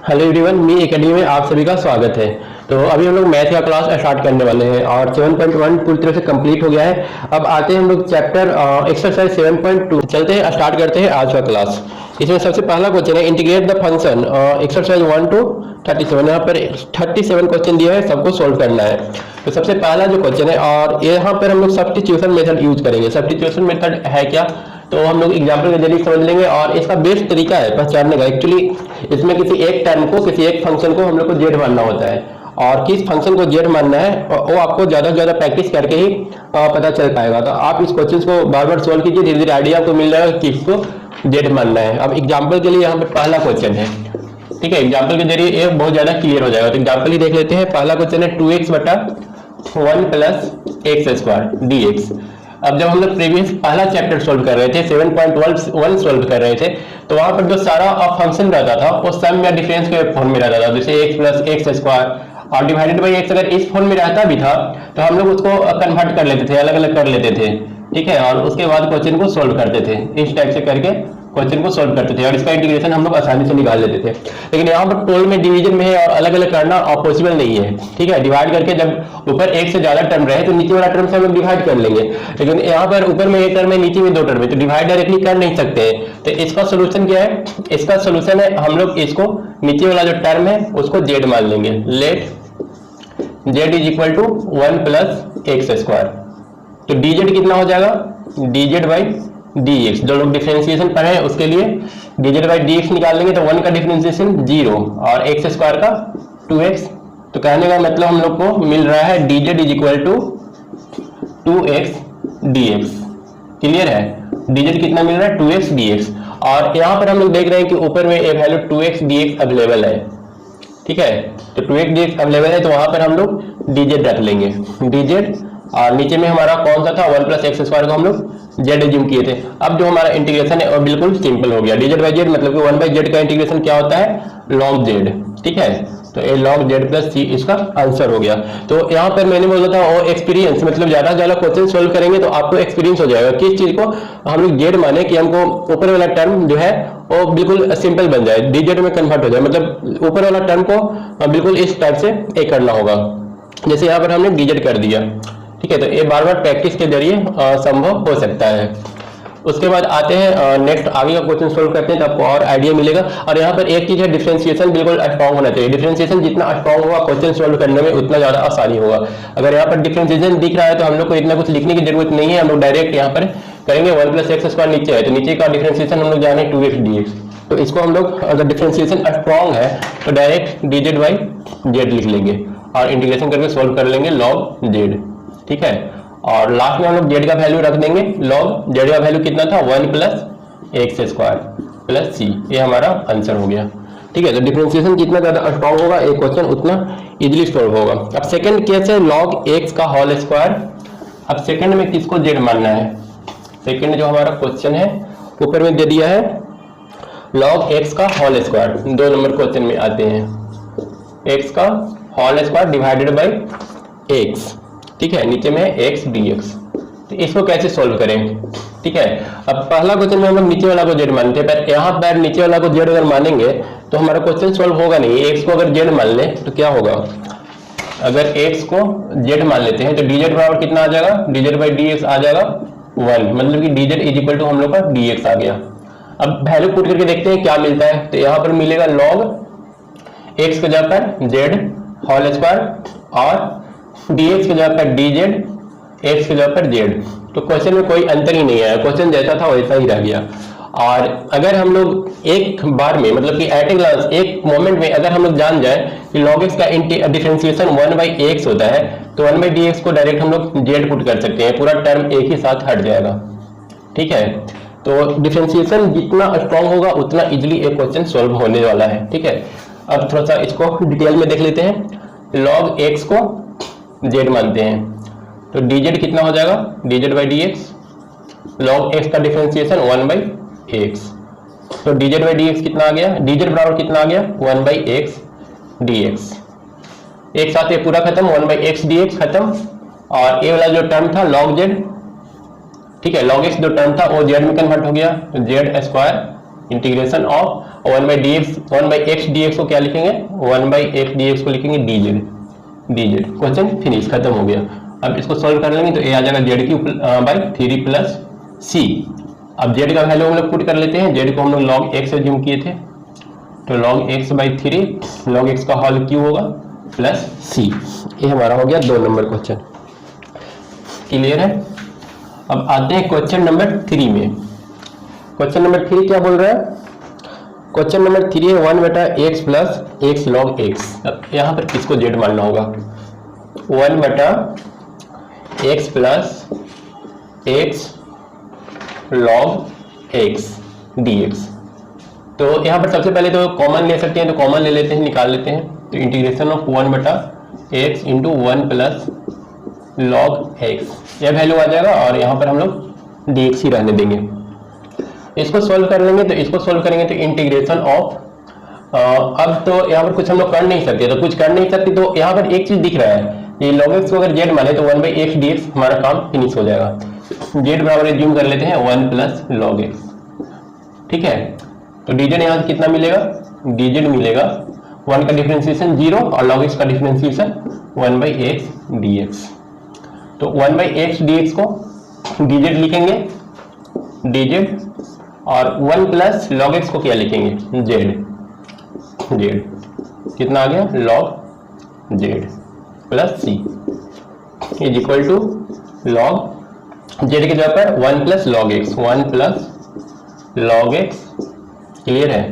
Hello everyone, मी academy में आप सभी का स्वागत है। तो अभी हम लोग मैथ का क्लास स्टार्ट करने वाले हैं और 7.1 पूरी तरह से कंप्लीट हो गया है। अब आते हैं हम लोग चैप्टर एक्सरसाइज 7.2 चलते हैं, स्टार्ट करते हैं आज का क्लास। इसमें सबसे पहला क्वेश्चन है integrate the function exercise 1 to 37। यहाँ पर 37 क्वेश्चन दिया है, सबको सोल्व करना है। तो सबसे पहला जो क्वेश्चन है और यहाँ पर हम लोग सब्स्टिट्यूशन मेथड यूज करेंगे। सब्स्टिट्यूशन मेथड है क्या, तो हम लोग एग्जाम्पल के जरिए समझ लेंगे और इसका बेस्ट तरीका है पहचानने का। एक्चुअली इसमें किसी एक टर्म को, किसी एक फंक्शन को हम लोग को जेड मानना होता है और किस फंक्शन को जेड मानना है वो आपको ज्यादा से ज्यादा प्रैक्टिस करके ही पता चल पाएगा। तो आप इस क्वेश्चन को बार बार सोल्व कीजिए, धीरे धीरे आइडिया आपको मिल जाएगा किसको जेड मानना है। अब एग्जाम्पल के लिए यहाँ पे पहला क्वेश्चन है, ठीक है। एग्जाम्पल के जरिए ये बहुत ज्यादा क्लियर हो जाएगा। तो एग्जाम्पल ही देख लेते हैं। पहला क्वेश्चन है 2x बटा 1 + x² dx। अब जब हम लोग प्रीवियस पहला चैप्टर सोल्व कर रहे थे, 7.1 सोल्व कर रहे थे, तो वहां पर जो सारा फंक्शन रहता था वो सम या डिफरेंस के फॉर्म में रहता था। जैसे x + x² और डिवाइडेड बाई x अगर इस फॉर्म में रहता भी था तो हम लोग उसको कन्वर्ट कर लेते थे, अलग अलग कर लेते थे, ठीक है। और उसके बाद क्वेश्चन को सोल्व करते थे, इस टाइप से करके क्वेश्चन को सोल्व करते थे और इसका इंटीग्रेशन हम लोग आसानी से निकाल लेते थे। लेकिन यहाँ पर टोल में डिवीजन में है और अलग अलग करना पॉसिबल नहीं है, ठीक है। डिवाइड करके जब ऊपर एक से ज्यादा टर्म रहे तो नीचे वाला टर्म से हम लोग डिवाइड कर लेंगे, लेकिन यहाँ पर ऊपर में एक टर्म है, नीचे में दो टर्म है, तो डिवाइड डायरेक्टली कर नहीं सकते हैं। तो इसका सोल्यूशन क्या है? इसका सोल्यूशन है हम लोग इसको नीचे वाला जो टर्म है उसको जेड मान लेंगे। Let z = 1 + x²। तो dz कितना हो जाएगा? dz/dx। जो लोग डिफरेंशिएशन पढ़े हैं उसके लिए dz/dx निकाल लेंगे तो 1 का डिफरेंशिएशन 0 और x² का 2x। तो कहने का मतलब हम लोग को मिल रहा है dz = 2x dx। क्लियर है? dz कितना मिल रहा है? 2x dx। और यहाँ पर हम लोग देख रहे हैं कि ऊपर में एक वैल्यू 2x dx अवेलेबल है, ठीक है। तो 2x dx अवेलेबल है तो वहां पर हम लोग dz रख लेंगे, dz। और नीचे में हमारा कौन सा था? 1 + x² को हम लोग z एज्यूम किए थे। अब जो हमारा इंटीग्रेशन है वो बिल्कुल सिंपल हो गया। dz/z मतलब कि 1/z का इंटीग्रेशन क्या होता है? log z, ठीक है। तो ये log z + c इसका आंसर हो गया। तो यहाँ पर मैंने बोला था वो एक्सपीरियंस, मतलब ज्यादा से ज्यादा क्वेश्चन सोल्व करेंगे तो आपको एक्सपीरियंस हो जाएगा किस चीज को हम लोग जेड माने कि हमको ऊपर वाला टर्म जो है वो बिल्कुल सिंपल बन जाए, dz में कन्वर्ट हो जाए। मतलब ऊपर वाला टर्म को बिल्कुल इस टाइप से एक करना होगा, जैसे यहाँ पर हमने dz कर दिया, ठीक है। तो ये बार बार प्रैक्टिस के जरिए संभव हो सकता है। उसके बाद आते हैं नेक्स्ट आगे का क्वेश्चन सोल्व करते हैं तो आपको और आइडिया मिलेगा। और यहाँ पर एक चीज है, डिफरेंशिएशन बिल्कुल स्ट्रांग होना चाहिए। डिफरेंशिएशन जितना स्ट्रांग होगा क्वेश्चन सोल्व करने में उतना ज्यादा आसानी होगा। अगर यहाँ पर डिफरेंशिएशन दिख रहा है तो हम लोग को इतना कुछ लिखने की जरूरत नहीं है, हम लोग डायरेक्ट यहाँ पर करेंगे। 1 + x² नीचे है तो नीचे का डिफरेंशिएशन हम लोग जाने 2x dx। तो इसको हम लोग अगर डिफरेंशिएशन स्ट्रांग है तो डायरेक्ट dz/z लिख लेंगे और इंटीग्रेशन करके सोल्व कर लेंगे log z, ठीक है। और लास्ट में हम लोग z का वैल्यू रख देंगे। log z का वैल्यू कितना था? 1 + x² + c। ये हमारा आंसर हो गया, ठीक है। तो डिफरेंशिएशन जितना ज्यादा स्ट्रांग होगा एक क्वेश्चन उतना इजीली सॉल्व होगा। अब सेकंड केस है log x का होल स्क्वायर। अब सेकंड में किसको z मानना है? सेकंड जो हमारा क्वेश्चन है ऊपर में दे दिया है log x का होल स्क्वायर। 2 नंबर क्वेश्चन में आते हैं x का whole square divided by x, ठीक है। नीचे में x dx। तो इसको कैसे सोल्व करें, ठीक है। अब पहला क्वेश्चन में हम लोग नीचे वाला को z मानते हैं, पर यहाँ पर नीचे वाला को z अगर मानेंगे तो हमारा क्वेश्चन सोल्व होगा नहीं। x को अगर z मान ले तो क्या होगा? अगर x को z मान लेते हैं तो dz बराबर कितना आ जाएगा? dz/dx आ जाएगा 1, मतलब कि dz = हम लोग का dx आ गया। अब वैल्यू पुट करके देखते हैं क्या मिलता है। तो यहाँ पर मिलेगा log x की जगह पर z होल स्क्वायर और dx की जगह पर dz, x की जगह पर z। तो क्वेश्चन में कोई अंतर ही नहीं आया, क्वेश्चन जैसा था वैसा ही रह गया। और अगर हम लोग एक बार में, मतलब कि एट ए ग्लांस एक मोमेंट में अगर हम लोग जान जाए कि log x का डिफरेंशिएशन 1/x होता है तो 1/dx को डायरेक्ट हम लोग z पुट कर सकते हैं, पूरा टर्म एक ही साथ हट जाएगा, ठीक है। तो डिफरेंशिएशन जितना स्ट्रांग होगा उतना इजीली एक क्वेश्चन सोल्व होने वाला है, ठीक है। अब थोड़ा सा इसको डिटेल में देख लेते हैं। log x को z मानते हैं तो dz कितना हो जाएगा? dz/dx। log x का डिफरेंशिएशन 1/x, तो dz/dx कितना आ गया? dz बराबर कितना आ गया? 1/x dx। एक साथ ये पूरा खत्म, 1/x dx खत्म। और ये वाला जो टर्म था log z, ठीक है, log x जो टर्म था वो z में कन्वर्ट हो गया, z² इंटीग्रेशन ऑफ और 1/dx 1/x dx को क्या लिखेंगे, 1/x dx को लिखेंगे dz। क्वेश्चन फिनिश, खत्म हो गया। अब इसको सॉल्व कर लेंगे तो ये आ जाएगा z³ + 3 + c। अब z का वैल्यू हम लोग पुट कर लेते हैं। z को हम लोग log x एज्यूम किए थे, तो log x/3 log x का होल क्यों होगा प्लस c। ये हमारा हो गया 2 नंबर क्वेश्चन। क्लियर है। अब आते हैं क्वेश्चन नंबर 3 में। क्वेश्चन नंबर 3 क्या बोल रहा है? क्वेश्चन नंबर 3 है 1/x + x log x। अब यहाँ पर किसको z मानना होगा? 1/x + x log x dx। तो यहाँ पर सबसे पहले तो कॉमन ले सकते हैं, तो कॉमन ले लेते हैं, निकाल लेते हैं। तो integration of 1/x × 1 + log x, यह वैल्यू आ जाएगा और यहाँ पर हम लोग dx ही रहने देंगे। इसको सोल्व कर लेंगे, तो इसको सोल्व करेंगे तो इंटीग्रेशन ऑफ अब तो यहाँ पर कुछ हम लोग कर नहीं सकते, तो कुछ कर नहीं सकते तो यहाँ पर एक चीज दिख रहा है, ये log x को अगर z माने तो 1/x dx हमारा काम फिनिश हो जाएगा। z बराबर एज्यूम कर लेते हैं 1 + log x, ठीक है। तो dz यहाँ से कितना मिलेगा? dz मिलेगा 1 का डिफरेंशिएशन 0 और log x का डिफरेंशिएशन 1/x dx। तो 1/x dx को dz लिखेंगे dz, और 1 + log x को क्या लिखेंगे? z कितना आ गया? log z + c = log z के जगह पर 1 + log x, 1 + log x। Clear है।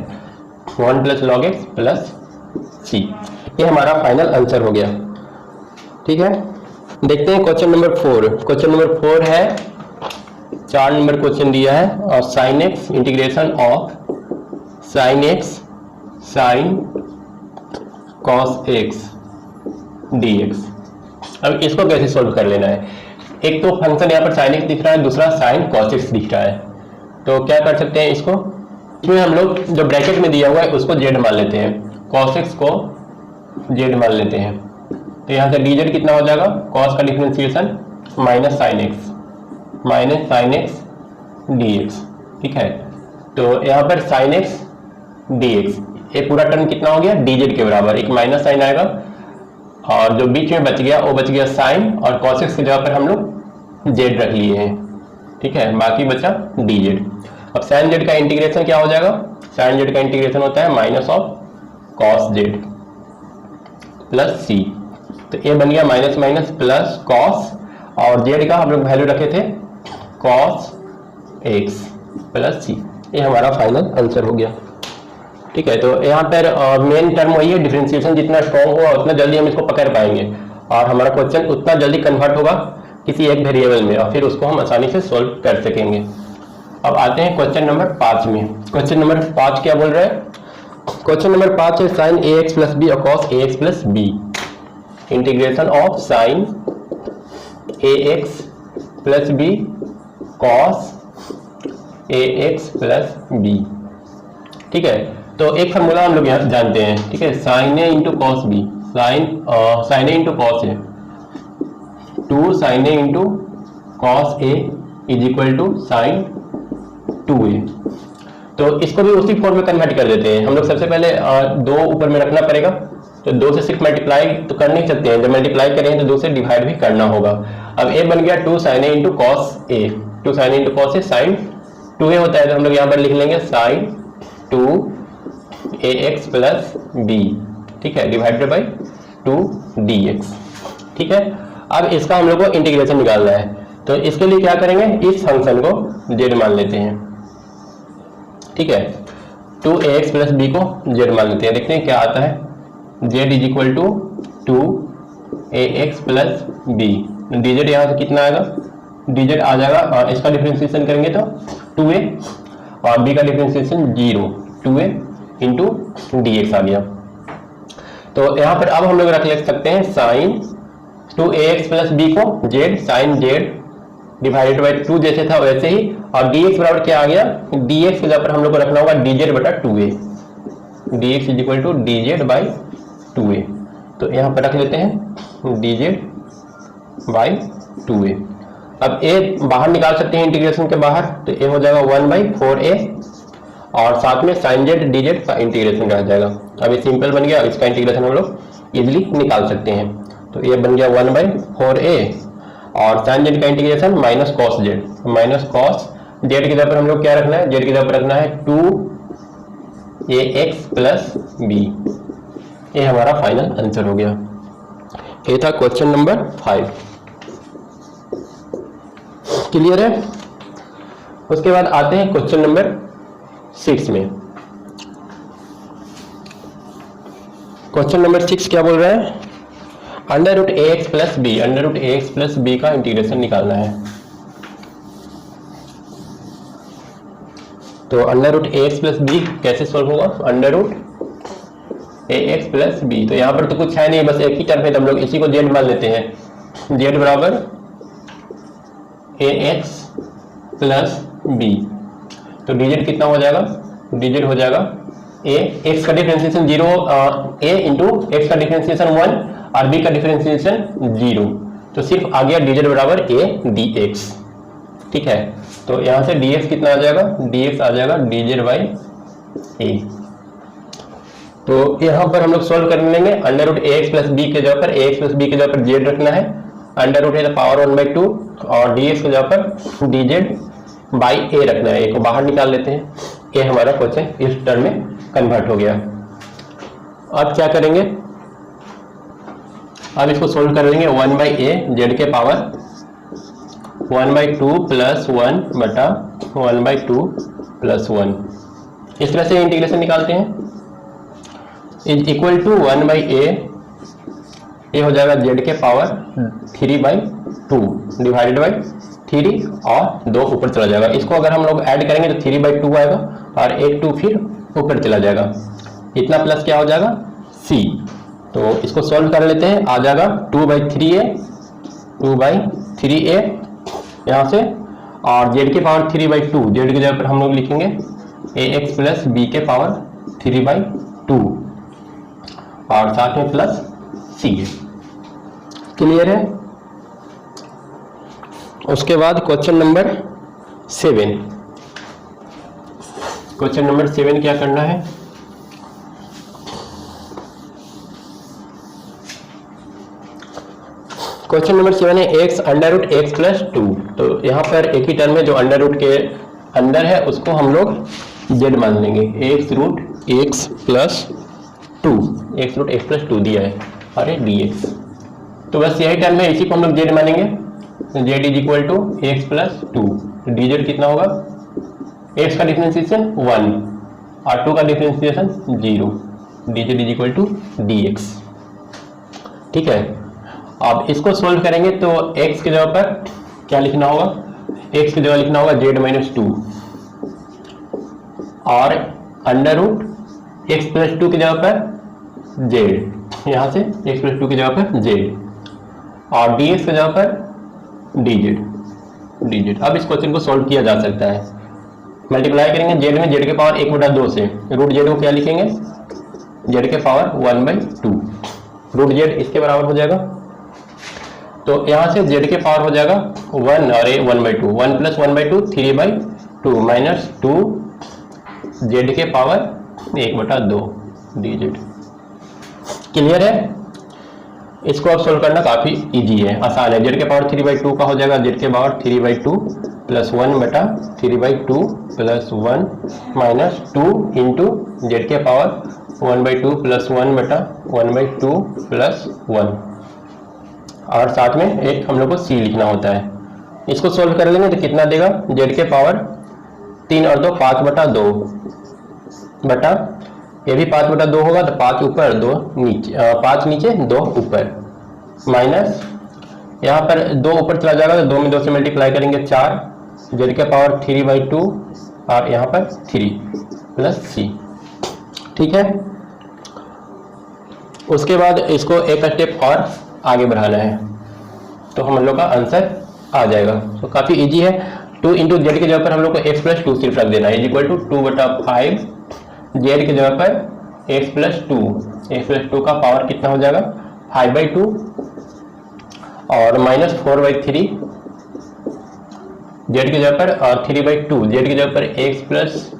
1 + log x + c, ये हमारा फाइनल आंसर हो गया। ठीक है, देखते हैं क्वेश्चन नंबर 4। क्वेश्चन नंबर 4 है 4 नंबर क्वेश्चन दिया है, और sin x integration of sin x sin cos x dx। अब इसको कैसे सोल्व कर लेना है? एक तो फंक्शन यहाँ पर sin x दिख रहा है, दूसरा sin cos x दिख रहा है। तो क्या कर सकते हैं इसको, इसमें हम लोग जो ब्रैकेट में दिया हुआ है उसको z मान लेते हैं, cos x को z मान लेते हैं। तो यहाँ से dz कितना हो जाएगा? cos का डिफरेंशिएशन sin x dx, ठीक है। तो यहाँ पर sin x dx, ये पूरा टर्म कितना हो गया? dz के बराबर, एक माइनस साइन आएगा और जो बीच में बच गया वो बच गया साइन, और cos x की जगह पर हम लोग z रख लिए हैं, ठीक है। बाकी बचा dz। अब sin z का इंटीग्रेशन क्या हो जाएगा? sin z का इंटीग्रेशन होता है -cos z + c। तो ये बन गया माइनस प्लस cos, और z का हम लोग वैल्यू रखे थे cos x + c। ये हमारा फाइनल आंसर हो गया, ठीक है। तो यहाँ पर मेन टर्म वही है, डिफरेंशिएशन जितना स्ट्रॉन्ग होगा उतना जल्दी हम इसको पकड़ पाएंगे, और हमारा क्वेश्चन उतना जल्दी कन्वर्ट होगा किसी एक वेरिएबल में, और फिर उसको हम आसानी से सोल्व कर सकेंगे। अब आते हैं क्वेश्चन नंबर 5 में। क्वेश्चन नंबर 5 क्या बोल रहा है? क्वेश्चन नंबर 5 है sin ax + b और cos ax + b। Integration of sin ax + b cos ax + b, ठीक है। तो एक फार्मूला हम लोग यहाँ जानते हैं, ठीक है, sin a × cos b, sin a × cos a, 2 sin a × cos a = sin 2a। तो इसको भी उसी फॉर्म में कन्वर्ट कर देते हैं हम लोग। सबसे पहले 2 ऊपर में रखना पड़ेगा, तो 2 से सिर्फ मल्टीप्लाई तो कर नहीं सकते हैं, जब मल्टीप्लाई करेंगे तो 2 से डिवाइड भी करना होगा। अब a बन गया 2 sin a × cos a, 2 sin a × cos a sin 2a होता है, तो हम लोग यहाँ पर लिख लेंगे sin 2ax + b, ठीक है, डिवाइडेड बाई 2 dx, ठीक है। अब इसका हम लोग को इंटीग्रेशन निकालना है, तो इसके लिए क्या करेंगे? इस फंक्शन को z मान लेते हैं, ठीक है। 2ax + b को z मान लेते हैं, देखते हैं क्या आता है। z = 2ax + b, dz यहाँ से कितना आएगा? dz आ जाएगा, इसका डिफरेंशिएशन करेंगे तो 2a, और b का डिफरेंशिएशन 0, 2a × dx आ गया। तो यहाँ पर अब हम लोग रख सकते हैं sin 2ax + b को z sin z divided by 2 जैसे था वैसे ही, और dx बराबर क्या आ गया? dx के जगह पर हम लोग को रखना होगा dz/2a, dx = dz/2a। तो यहाँ पर रख लेते हैं dz/2a। अब a बाहर निकाल सकते हैं इंटीग्रेशन के बाहर, तो a हो जाएगा 1/4a, और साथ में साइन जेड डी जेड का इंटीग्रेशन रह जाएगा। अब ये सिंपल बन गया, इसका इंटीग्रेशन हम लोग इजिली निकाल सकते हैं। तो ये बन गया 1/4a और साइन जेड का integration minus cos Z, minus cos Z की जगह पर हम लोग क्या रखना है, जेड की जगह पर रखना है 2ax प्लस बी। ये हमारा फाइनल आंसर हो गया। ये था क्वेश्चन नंबर 5। क्लियर है। उसके बाद आते हैं क्वेश्चन नंबर 6 में। क्वेश्चन नंबर 6 क्या बोल रहा है, under root A X plus B, under root A X plus B का इंटीग्रेशन निकालना है। तो under root A X plus B कैसे सॉल्व होगा, under root A X plus B, तो यहाँ पर तो कुछ है नहीं, बस एक ही टर्म है, तो हम लोग इसी को जेड मान लेते हैं। जेड बराबर ए एक्स प्लस बी, तो डीजेड कितना हो जाएगा, डीजेड हो जाएगा ए एक्स का डिफरेंशिएशन 0 ए इंटू एक्स का डिफरेंशिएशन 1 और बी का डिफरेंशिएशन 0, तो सिर्फ आ गया डीजेड बराबर ए डी एक्स। ठीक है, तो यहां से dx कितना आ जाएगा, dx आ जाएगा dz बाई ए। तो यहां पर हम लोग सोल्व कर लेंगे, under root A X plus B के जगह पर ए एक्स प्लस बी के जगह पर जेड रखना है, अंडर रूट है तो पावर 1/2 और dx के जगह पर dz बाई ए रखना है, ए को बाहर निकाल लेते हैं। ये हमारा क्वेश्चन इस टर्म में कन्वर्ट हो गया। अब क्या करेंगे, अब इसको सोल्व कर लेंगे 1/a जेड के पावर 1/2 प्लस 1 बटा 1/2 प्लस 1, इस तरह से इंटीग्रेशन निकालते हैं। इज इक्वल टू 1/a, ये हो जाएगा जेड के पावर 3/2 डिवाइडेड बाई 3 और 2 ऊपर चला जाएगा। इसको अगर हम लोग ऐड करेंगे तो 3/2 आएगा और एक 2 फिर ऊपर चला जाएगा, इतना प्लस क्या हो जाएगा c। तो इसको सॉल्व कर लेते हैं, आ जाएगा 2/3a, 2/3a यहाँ से, और z के पावर 3/2, जेड की जगह पर हम लोग लिखेंगे ax प्लस b के पावर 3/2 और साथ में प्लस c। क्लियर है। उसके बाद क्वेश्चन नंबर 7, क्वेश्चन नंबर 7 क्या करना है, क्वेश्चन नंबर 7 है x under root x plus 2। तो यहाँ पर एक ही टर्म है जो अंडर रूट के अंदर है, उसको हम लोग जेड मान लेंगे, x root x plus 2, x root x plus 2 दिया है और ये डी एक्स, तो बस यही टर्म है, इसी को हम लोग जेड मानेंगे। Z is equal to x plus 2, d z कितना होगा, एक्स का डिफरेंशिएशन 1 और 2 का differentiation 0, d z is equal to d x. ठीक है, अब इसको सोल्व करेंगे तो x की जगह पर क्या लिखना होगा, x की जगह लिखना होगा z माइनस 2 और अंडर रूट एक्स प्लस 2 की जगह पर z, यहाँ से x प्लस 2 की जगह पर z और dx की जगह पर dz। अब इस क्वेश्चन को सोल्व किया जा सकता है, मल्टीप्लाई करेंगे z में, z के पावर 1/2 से रूट z को क्या लिखेंगे, z के पावर 1/2, रूट z इसके बराबर हो जाएगा। तो यहाँ से z के पावर हो जाएगा 1 और 1/2, 1 प्लस 1/2 3/2 माइनस 2 z के पावर 1/2 dz। क्लियर है। इसको अब सोल्व करना काफ़ी इजी है, आसान है। z के पावर 3/2 का हो जाएगा z के power 3/2 plus 1/3/2 plus 1 minus 2 into z के पावर 1/2 प्लस 1/1/2 प्लस 1 और साथ में एक हम लोग को c लिखना होता है। इसको सोल्व कर लेंगे तो कितना देगा, z के पावर 3 और 2 5/2 बटा, ये भी 5/2 होगा तो 5 ऊपर 2 नीचे, 5 नीचे 2 ऊपर माइनस, यहाँ पर 2 ऊपर चला जाएगा तो 2 में 2 से मल्टीप्लाई करेंगे 4, z के पावर 3/2 और यहाँ पर 3 प्लस c। ठीक है, उसके बाद इसको एक स्टेप और आगे बढ़ाना है तो हम लोग का आंसर आ जाएगा। तो काफ़ी इजी है। 2 इंटू जेड की जगह पर हम लोग को x प्लस 2 सिर्फ रख देना है, इज इक्वल टू 2/5 जेड की जगह पर x प्लस 2, x प्लस 2 का पावर कितना हो जाएगा 5/2 और माइनस 4/3 जेड की जगह पर और 3/2 जेड की जगह पर x प्लस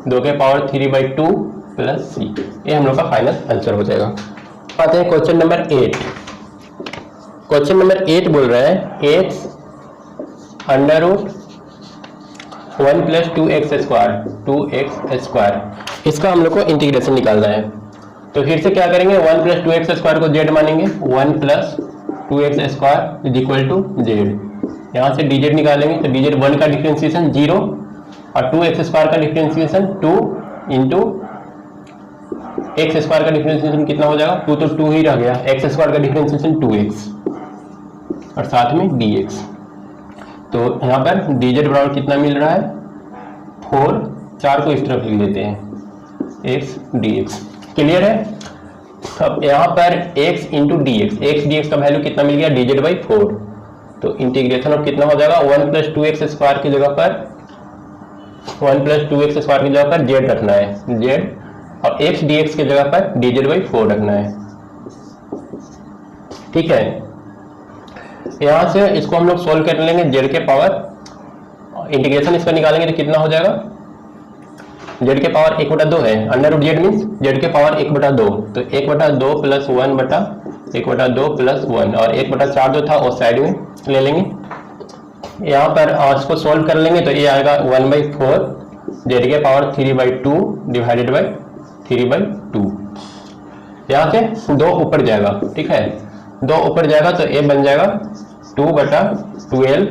2 के पावर 3/2 प्लस सी। ये हम लोग का फाइनल आंसर हो जाएगा। आते हैं क्वेश्चन नंबर 8। क्वेश्चन नंबर 8 बोल रहा है x under root 1 plus 2x²। इसका हम लोग को इंटीग्रेशन निकालना है। तो फिर से क्या करेंगे, 1 प्लस 2x² को z मानेंगे, 1 plus 2x² is equal to z। यहाँ से dz निकालेंगे तो dz 1 का डिफ्रेंसिएशन 0 और 2x² का डिफ्रेंसिएशन 2 इंटू x² का डिफ्रेंसिएशन कितना हो जाएगा, 2 तो 2 ही रह गया, x² का डिफ्रेंसिएशन 2x और साथ में dx। तो यहाँ पर dz बराबर कितना मिल रहा है, 4, 4 को इस तरफ लिख देते हैं, x dx। क्लियर है। अब यहाँ पर x इंटू dx का वैल्यू कितना मिल गया, dz/4। तो इंटीग्रेशन अब कितना हो जाएगा, 1 प्लस 2x² की जगह पर 1 प्लस 2x² की जगह पर z रखना है, z, और x dx की जगह पर dz/4 रखना है। ठीक है। यहाँ से इसको हम लोग सोल्व कर लेंगे, z के पावर इंटीग्रेशन इसका निकालेंगे तो कितना हो जाएगा, z के पावर 1/2 है, under root z means z के पावर 1/2, तो 1/2 प्लस 1/1/2 प्लस 1 और 1/4 जो था वो साइड में ले लेंगे। यहाँ पर इसको सोल्व कर लेंगे तो ये आएगा 1/4 z के पावर 3/2 डिवाइडेड बाई 3/2। यहाँ से 2 ऊपर जाएगा, ठीक है, 2 ऊपर जाएगा तो ये बन जाएगा 2/12,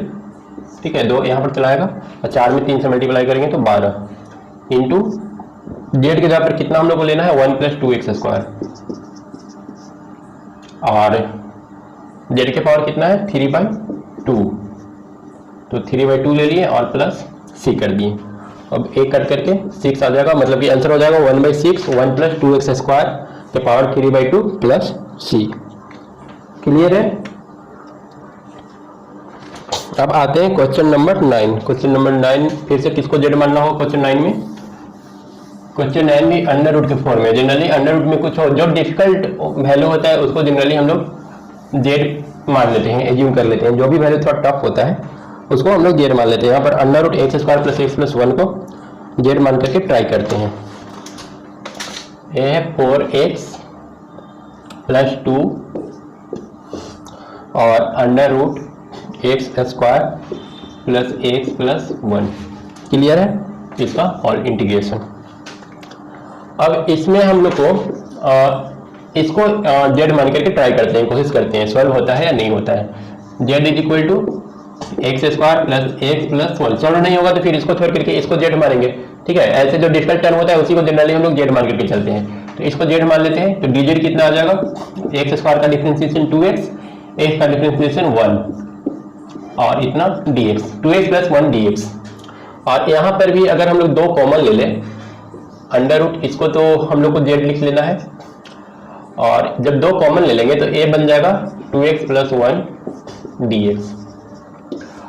ठीक है, 2 यहाँ पर चलाएगा और 4 में 3 से मल्टीप्लाई करेंगे तो 12 इंटू जेड के जगह पर कितना हम लोग को लेना है, 1 प्लस 2x² और जेड के पावर कितना है 3/2, तो 3/2 ले लिए और प्लस सी कर दिए। अब एक कट करके 6 आ जाएगा, मतलब कि आंसर हो जाएगा 1/6 1 प्लस 2x² के पावर 3/2 प्लस सी। क्लियर है। अब आते हैं क्वेश्चन नंबर 9। क्वेश्चन नंबर 9 फिर से किसको जेड मानना होगा क्वेश्चन 9 में, क्वेश्चन 9 भी अंडर रूट के फॉर्म में। जनरली अंडर रूट में कुछ हो जो डिफिकल्ट वैल्यू होता है उसको जनरली हम लोग जेड मान लेते हैं, एज्यूम कर लेते हैं, जो भी वैल्यू थोड़ा टफ होता है उसको हम लोग जेड मान लेते हैं। यहाँ पर under root x² plus x plus 1 को जेड मान करके ट्राई करते हैं। ये है 4x प्लस 2 और under root x² plus x plus 1। Clear है, इसका ऑल इंटीग्रेशन। अब इसमें हम लोग को इसको जेड मान करके ट्राई करते हैं, कोशिश करते हैं सॉल्व होता है या नहीं होता है। Z is equal to x² plus x plus 1। Solve नहीं होगा तो फिर इसको छोड़ करके इसको जेड मानेंगे, ठीक है। ऐसे जो डिफिकल्ट टर्म होता है उसी को जनरली हम लोग जेड मान करके चलते हैं। तो इसको जेड मान लेते हैं तो dz कितना आ जाएगा, x² का डिफरेंशिएशन 2x, x का डिफरेंशिएशन 1 और इतना dx, 2x प्लस 1 dx। और यहाँ पर भी अगर हम लोग 2 कॉमन ले लें अंडर रूट, इसको तो हम लोग को जेड लिख लेना है, और जब 2 कॉमन ले लेंगे तो a बन जाएगा 2x प्लस 1 dx,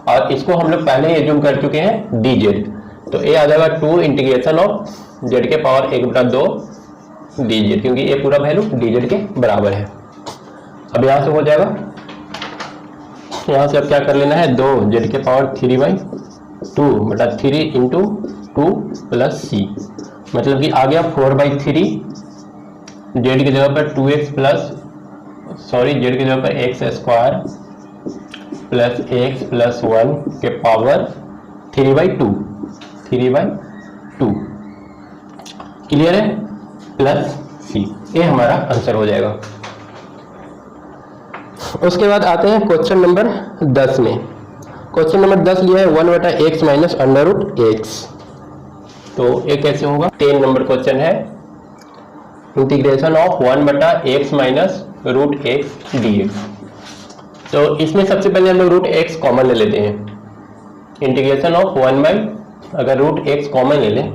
और इसको हम लोग पहले ही एज्यूम कर चुके हैं dz, तो a आ जाएगा 2 इंटीग्रेशन ऑफ z के पावर 1/2 dz, क्योंकि ये पूरा वैल्यू dz के बराबर है। अब यहाँ से हो जाएगा, यहाँ से अब क्या कर लेना है, 2 z के पावर 3/2 बटा 3 इंटू 2 प्लस सी, मतलब कि आ गया 4/3 जेड की जगह पर 2x प्लस जेड की जगह पर x² प्लस x प्लस 1 के पावर 3/2। क्लियर है, प्लस सी, ये हमारा आंसर हो जाएगा। उसके बाद आते हैं क्वेश्चन नंबर 10 में। क्वेश्चन नंबर 10 लिया है 1/x minus under root x। तो ये कैसे होगा, 10 नंबर क्वेश्चन है, integration of 1/x minus root x dx। तो इसमें सबसे पहले हम लोग रूट x कॉमन ले लेते हैं। इंटीग्रेशन ऑफ 1/ अगर रूट x कॉमन ले लें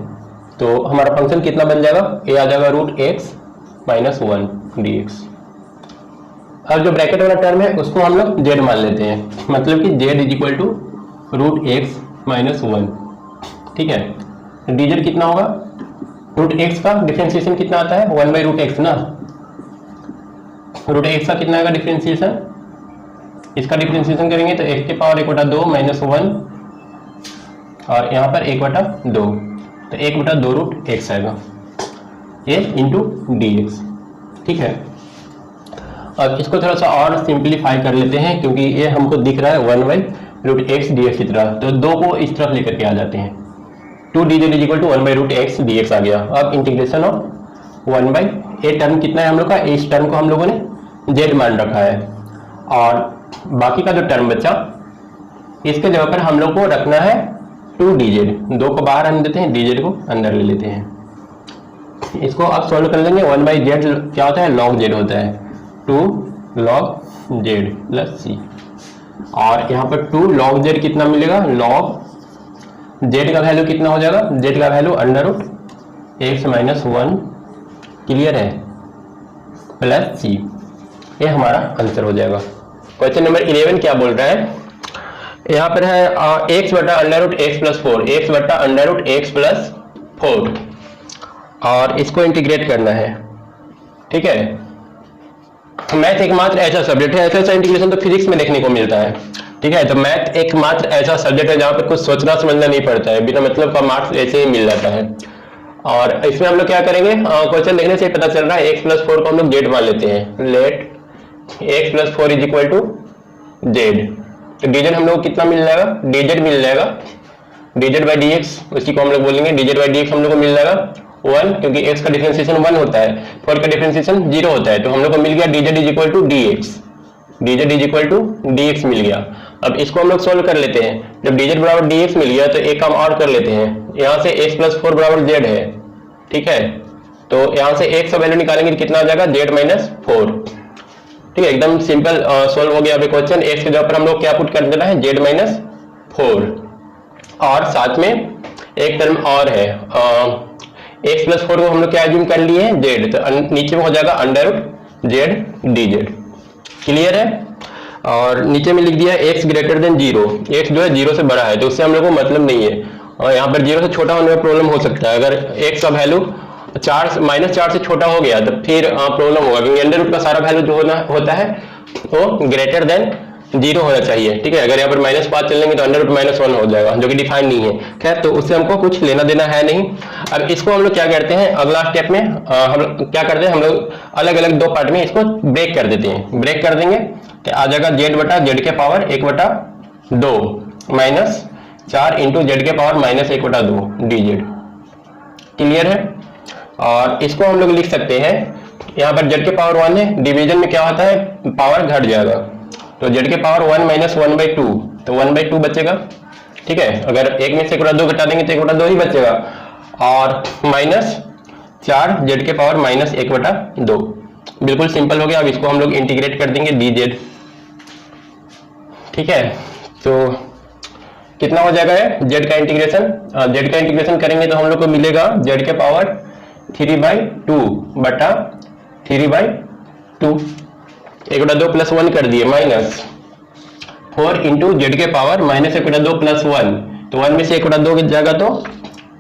तो हमारा फंक्शन कितना बन जाएगा, ये आ जाएगा रूट x माइनस 1 dx। अब जो ब्रैकेट वाला टर्म है उसको हम लोग z मान लेते हैं, मतलब कि z is equal to root x minus 1, ठीक है। dz कितना होगा, रूट x का डिफरेंशिएशन कितना आता है, 1/√x ना, रूट x का कितना आएगा डिफरेंशिएशन, इसका डिफरेंशिएशन करेंगे तो x के पावर 1/2 माइनस 1 और यहाँ पर 1/2, तो 1/2√x आएगा, ये इंटू dx। ठीक है, अब इसको थोड़ा सा और सिंप्लीफाई कर लेते हैं, क्योंकि ये हमको दिख रहा है 1/√x dx की तरह, तो 2 को इस तरफ लेकर के आ जाते हैं। 2dz = 1/√x dx आ गया। अब इंटीग्रेशन ऑफ 1/, ये टर्म कितना है हम लोग का, इस टर्म को हम लोगों ने z मान रखा है, और बाकी का जो टर्म बचा इसके जगह पर हम लोग को रखना है 2dz। 2 को बाहर आने देते हैं, dz को अंदर ले लेते हैं। इसको आप सॉल्व कर लेंगे। 1/z क्या होता है, log z होता है, 2 log z प्लस c, और यहाँ पर 2 log z कितना मिलेगा, log z का वैल्यू कितना हो जाएगा, z का वैल्यू √x - 1, क्लियर है, प्लस c। ये हमारा आंसर हो जाएगा। क्वेश्चन नंबर 11 क्या बोल रहा है, यहाँ पर है x/√x + 4, x/√x + 4, और इसको इंटीग्रेट करना है। ठीक है, मैथ एकमात्र ऐसा सब्जेक्ट है, ऐसा इंटीग्रेशन तो फिजिक्स में देखने को मिलता है। ठीक है, तो मैथ एकमात्र ऐसा सब्जेक्ट है जहाँ पर कुछ सोचना समझना नहीं पड़ता है, बिना मतलब का मार्क्स ऐसे ही मिल जाता है। और इसमें हम लोग क्या करेंगे, क्वेश्चन देखने से पता चल रहा है x + 4 को हम लोग z मान लेते हैं। लेट x + 4 = z, तो dz हम लोग को कितना मिल जाएगा, dz मिल जाएगा, dz/dx, उसी को हम लोग बोलेंगे dz/dx हम लोग को मिल जाएगा 1, क्योंकि x का डिफरेंशिएशन 1 होता है, 4 का डिफरेंशिएशन 0 होता है, तो हम लोग को मिल गया dz = dx, dz = dx मिल गया। अब इसको हम लोग सोल्व कर लेते हैं। जब dz = dx मिल गया तो एक काम और कर लेते हैं, यहाँ से x + 4 = z है। ठीक है, तो यहाँ से x का वैल्यू निकालेंगे तो कितना आ जाएगा, z - 4। ठीक है, एकदम सिंपल सोल्व हो गया अभी क्वेश्चन। x के जगह पर हम लोग क्या पुट कर देना है, z - 4, और साथ में एक टर्म और है, x + 4 को हम लोग क्या एज्यूम कर लिए हैं, z, तो नीचे में हो जाएगा √z dz, क्लियर है। और नीचे में लिख दिया x > 0, x जो है 0 से बड़ा है, तो उससे हम लोग को मतलब नहीं है, और यहाँ पर 0 से छोटा होने में प्रॉब्लम हो सकता है। अगर x का वैल्यू -4 से छोटा हो गया तो फिर प्रॉब्लम होगा, क्योंकि अंडर रूट का सारा वैल्यू जो होता है वो > 0 होना चाहिए। ठीक है, अगर यहाँ पर -5 चलेंगे तो अंडर रूट -1 हो जाएगा, जो कि डिफाइन नहीं है। खैर, तो उससे हमको कुछ लेना देना है नहीं। अब इसको हम लोग क्या करते हैं, अगला स्टेप में हम क्या करते हैं, हम लोग अलग अलग 2 पार्ट में इसको ब्रेक कर देते हैं। ब्रेक कर देंगे तो आ जाएगा z/z के पावर 1/2 -4 इंटू z के पावर -1/2 dz, क्लियर है। और इसको हम लोग लिख सकते हैं, यहाँ पर z के पावर 1 है, डिवीजन में क्या होता है, पावर घट जाएगा, तो z के पावर 1 - 1/2, तो 1/2 बचेगा। ठीक है, अगर एक में से 1/2 घटा देंगे तो 1/2 ही बचेगा, और -4 z के पावर -1/2, बिल्कुल सिंपल हो गया। अब इसको हम लोग इंटीग्रेट कर देंगे dz। ठीक है, तो कितना हो जाएगा z का इंटीग्रेशन, z का इंटीग्रेशन करेंगे तो हम लोग को मिलेगा z के पावर 3/2 बटा 3/2, 1/2 + 1 कर दिए, -4 इंटू z के पावर -1/2 + 1, तो 1 में से 1/2 जाएगा तो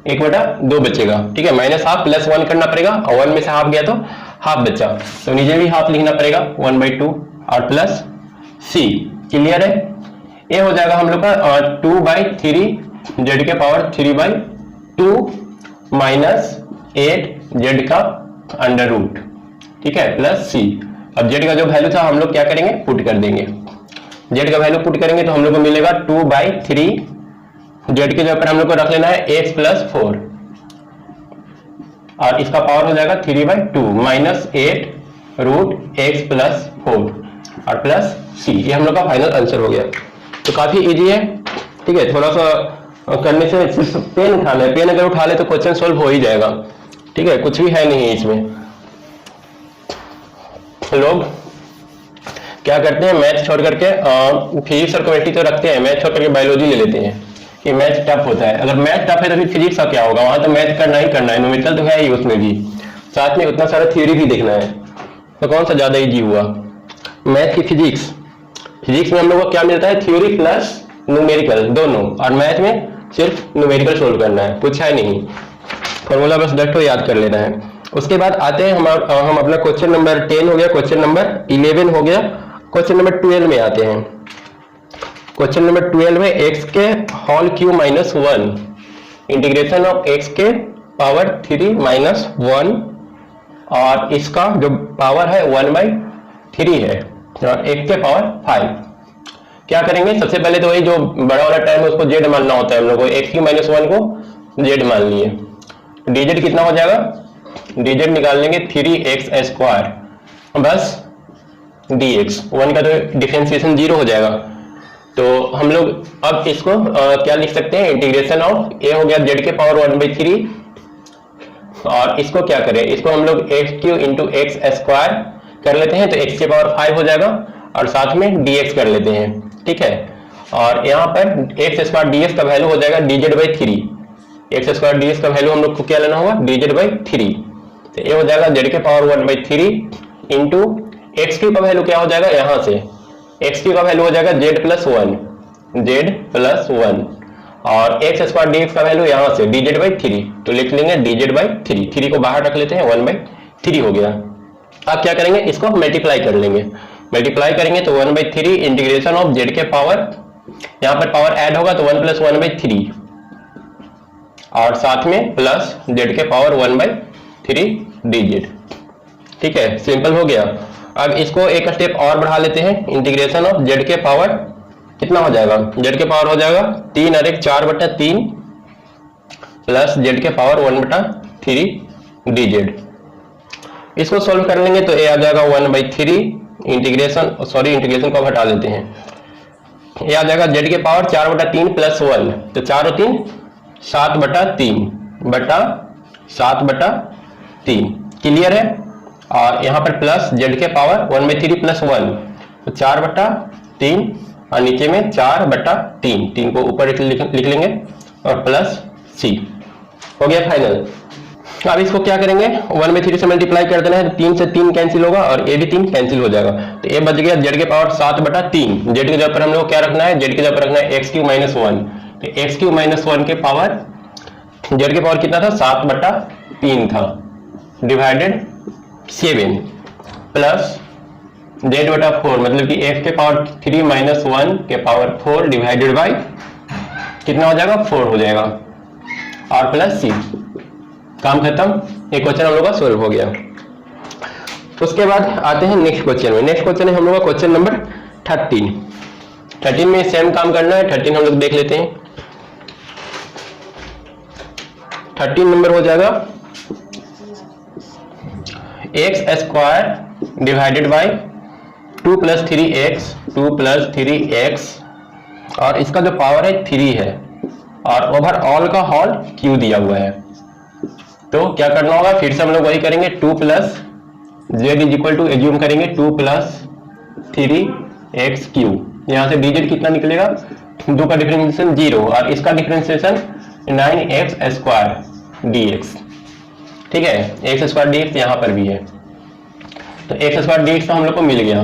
1/2 बचेगा। ठीक है, -½ + 1 करना पड़ेगा, और 1 में से हाफ गया तो हाफ बचा, तो नीचे भी हाफ लिखना पड़ेगा 1/2 और प्लस c, क्लियर है। ये हो जाएगा हम लोग का 2/3 z के पावर 3/2 -8 z का अंडर रूट, ठीक है, प्लस c। अब z का जो वैल्यू था हम लोग क्या करेंगे, पुट कर देंगे। z का वैल्यू पुट करेंगे तो हम लोग को मिलेगा 2/3, z के जगह पर हम लोग को रख लेना है x + 4, और इसका पावर हो जाएगा 3/2 -8 √x + 4 और प्लस c। ये हम लोग का फाइनल आंसर हो गया। तो काफी इजी है। ठीक है, थोड़ा सा करने से सिर्फ पेन उठाना है, पेन अगर उठा ले तो क्वेश्चन सोल्व हो ही जाएगा। ठीक है, कुछ भी है नहीं इसमें। लोग क्या करते हैं, मैथ छोड़ करके फिजिक्स और केमिस्ट्री तो रखते हैं, मैथ छोड़ करके बायोलॉजी ले लेते हैं कि मैथ टफ होता है। अगर मैथ टफ है तो फिर फिजिक्स का क्या होगा, वहां तो मैथ करना ही करना है, न्यूमेरिकल तो है ही उसमें भी, साथ में उतना सारा थ्योरी भी देखना है, तो कौन सा ज्यादा इजी हुआ, मैथ की फिजिक्स। फिजिक्स में हम लोग को क्या मिलता है, थ्योरी प्लस न्यूमेरिकल दोनों, और मैथ में सिर्फ न्यूमेरिकल सोल्व करना है, कुछ है नहीं, फॉर्मूला बस डट याद कर लेना है। उसके बाद आते हैं हम अपना क्वेश्चन नंबर 10 हो गया, क्वेश्चन नंबर 11 हो गया, क्वेश्चन नंबर 12 में आते हैं। क्वेश्चन नंबर 12 में x के whole cube -1 integration of x के पावर 3 माइनस 1 और इसका जो पावर है 1/3 है और x के पावर 5। क्या करेंगे, सबसे पहले तो वही जो बड़ा वाला टर्म है उसको z मानना होता है हम लोग को, x की माइनस 1 को z मान लिए। dz कितना हो जाएगा, dz निकाल लेंगे 3x स्क्वायर बस dx, 1 का तो डिफरेंशिएशन 0 हो जाएगा। तो हम लोग अब इसको क्या लिख सकते हैं, इंटीग्रेशन ऑफ a हो गया z के पावर 1/3 और इसको क्या करें, इसको हम लोग x³ इंटू एक्स स्क्वायर कर लेते हैं तो x के पावर 5 हो जाएगा और साथ में dx कर लेते हैं, ठीक है। और यहाँ पर x स्क्वायर dx का वैल्यू हो जाएगा dz/3, एक्स स्क्वायर dx का वैल्यू हम लोग को क्या लेना होगा, dz/3। तो ये हो जाएगा z के पावर 1/3 इंटू x³ का वैल्यू क्या हो जाएगा, यहाँ से x³ का वैल्यू हो जाएगा z+1 और एक्स स्क्वायर dx का वैल्यू यहाँ से dz/3, तो लिख लेंगे dz/3, 3 को बाहर रख लेते हैं 1/3 हो गया। अब क्या करेंगे, इसको मल्टीप्लाई कर लेंगे, मल्टीप्लाई करेंगे तो 1/3 इंटीग्रेशन ऑफ z के पावर, यहाँ पर पावर ऐड होगा तो 1 + 1/3 और साथ में प्लस z के पावर 1/3 dz, ठीक है, सिंपल हो गया। अब इसको एक स्टेप और बढ़ा लेते हैं, इंटीग्रेशन ऑफ z के पावर कितना हो जाएगा, z के पावर हो जाएगा 3 और 1 4/3 प्लस z के पावर 1/3 dz। इसको सॉल्व कर लेंगे तो a आ जाएगा 1/3 इंटीग्रेशन को हटा लेते हैं, ये आ जाएगा z के पावर 4/3 प्लस 1, तो 4 और 3 7/3 क्लियर है। और यहाँ पर प्लस z के पावर 1/3 प्लस 1 तो 4/3 और नीचे में 4/3, 3 को ऊपर लिख लेंगे और प्लस c हो गया फाइनल। अब इसको क्या करेंगे, 1/3 से मल्टीप्लाई कर देना है तो 3 से 3 कैंसिल होगा और ये भी 3 कैंसिल हो जाएगा, तो ये बच गया z के पावर 7/3। z की जगह पर हम लोग क्या रखना है, z की जगह पर रखना है x³ - 1, तो x³ - 1 के पावर z के पावर कितना था 7/3 था डिवाइडेड 7 प्लस z/4 मतलब कि x के पावर 3 - 1 के पावर 4 डिवाइडेड बाई कितना हो जाएगा 4 हो जाएगा और प्लस c, काम खत्म। ये क्वेश्चन हम लोग का सोल्व हो गया। उसके बाद आते हैं नेक्स्ट क्वेश्चन में। नेक्स्ट क्वेश्चन है हम लोग का क्वेश्चन नंबर 13 में सेम काम करना है। 13 हम लोग देख लेते हैं। 13 नंबर हो जाएगा x² डिवाइडेड बाई 2 + 3x और इसका जो पावर है 3 है और ओवरऑल का होल q दिया हुआ है। तो क्या करना होगा, फिर से हम लोग वही करेंगे, 2 + z = एज्यूम करेंगे 2 + 3x³ यहाँ से dz कितना निकलेगा, 2 का डिफरेंशिएशन 0 और इसका डिफरेंशिएशन 9x² dx, ठीक है। x² dx यहाँ पर भी है तो x² dx तो हम लोग को मिल गया,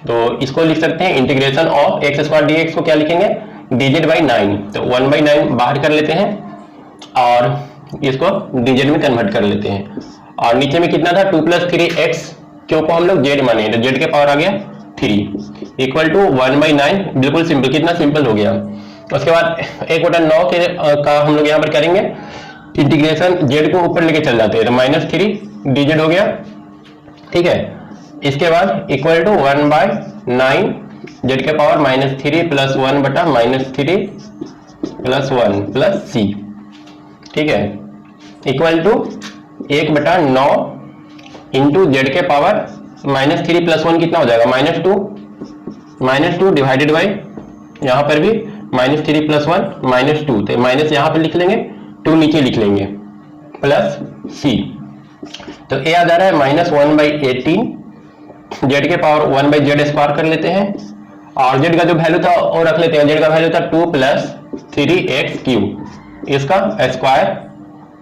तो इसको लिख सकते हैं इंटीग्रेशन ऑफ x² dx को क्या लिखेंगे, dz/9, तो 1/9 बाहर कर लेते हैं और इसको dz में कन्वर्ट कर लेते हैं। और नीचे में कितना था 2 + 3x, क्यों को हम लोग z माने तो z के पावर आ गया 3 इक्वल टू 1/9, बिल्कुल सिंपल, कितना सिंपल हो गया। उसके बाद 1/9 के का हम लोग यहाँ पर करेंगे इंटीग्रेशन, z को ऊपर लेके चल जाते हैं तो -3 dz हो गया, ठीक है। इसके बाद इक्वल टू 1/9 z के power -3 plus 1/-3 plus 1 plus c, ठीक है, इक्वल टू 1/9 इंटू z के पावर -3 प्लस 1 कितना हो जाएगा -2 डिवाइडेड बाई यहाँ पर भी -3 प्लस 1 -2, तो माइनस यहाँ पर लिख लेंगे, 2 नीचे लिख लेंगे प्लस c, तो a आ जा रहा है -1/18 z के पावर 1/z² कर लेते हैं और z का जो वैल्यू था वो रख लेते हैं, z का वैल्यू था 2 + 3x³ इसका स्क्वायर,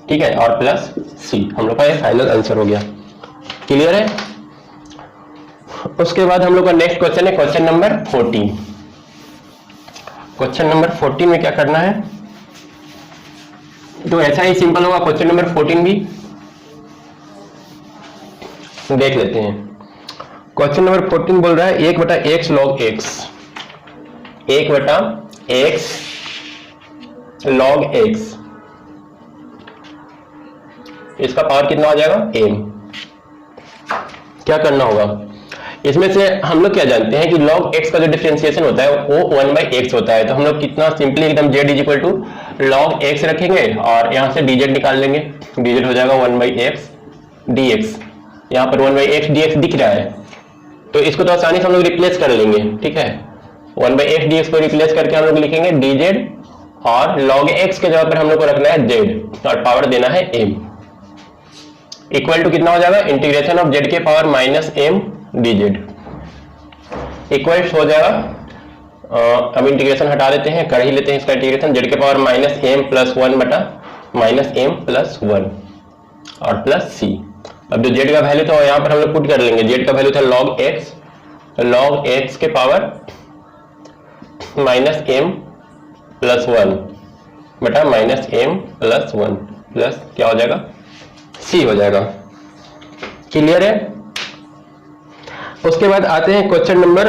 ठीक है, और प्लस c, हम लोग का ये फाइनल आंसर हो गया। क्लियर है। उसके बाद हम लोग का नेक्स्ट क्वेश्चन है क्वेश्चन नंबर 14। क्वेश्चन नंबर 14 में क्या करना है, तो ऐसा ही सिंपल होगा। क्वेश्चन नंबर 14 भी देख लेते हैं। क्वेश्चन नंबर 14 बोल रहा है 1/x log x, 1/x log x, इसका पावर कितना हो जाएगा m। क्या करना होगा, इसमें से हम लोग क्या जानते हैं कि log x का जो डिफरेंशिएशन होता है वो 1/x होता है। तो हम लोग कितना सिंपली एकदम z is equal to log x रखेंगे और यहाँ से dz निकाल लेंगे। dz हो जाएगा 1/x dx। यहाँ पर 1/x dx दिख रहा है तो इसको तो आसानी से हम लोग रिप्लेस कर लेंगे। ठीक है, 1/x dx को रिप्लेस करके हम लोग लिखेंगे dz और log x के जगह पर हम लोग को रखना है z और पावर देना है m। इक्वल टू कितना हो जाएगा, इंटीग्रेशन ऑफ z के power minus m dz equal हो जाएगा। अब इंटीग्रेशन हटा देते हैं, कर ही लेते हैं इसका इंटीग्रेशन। z के पावर माइनस m प्लस 1 बटा माइनस m प्लस 1 और प्लस c। अब जो z का वैल्यू था यहाँ पर हम लोग पुट कर लेंगे। z का वैल्यू था log x, log x के पावर माइनस m प्लस 1 बटा माइनस m प्लस 1 प्लस क्या हो जाएगा c हो जाएगा। क्लियर है। उसके बाद आते हैं क्वेश्चन नंबर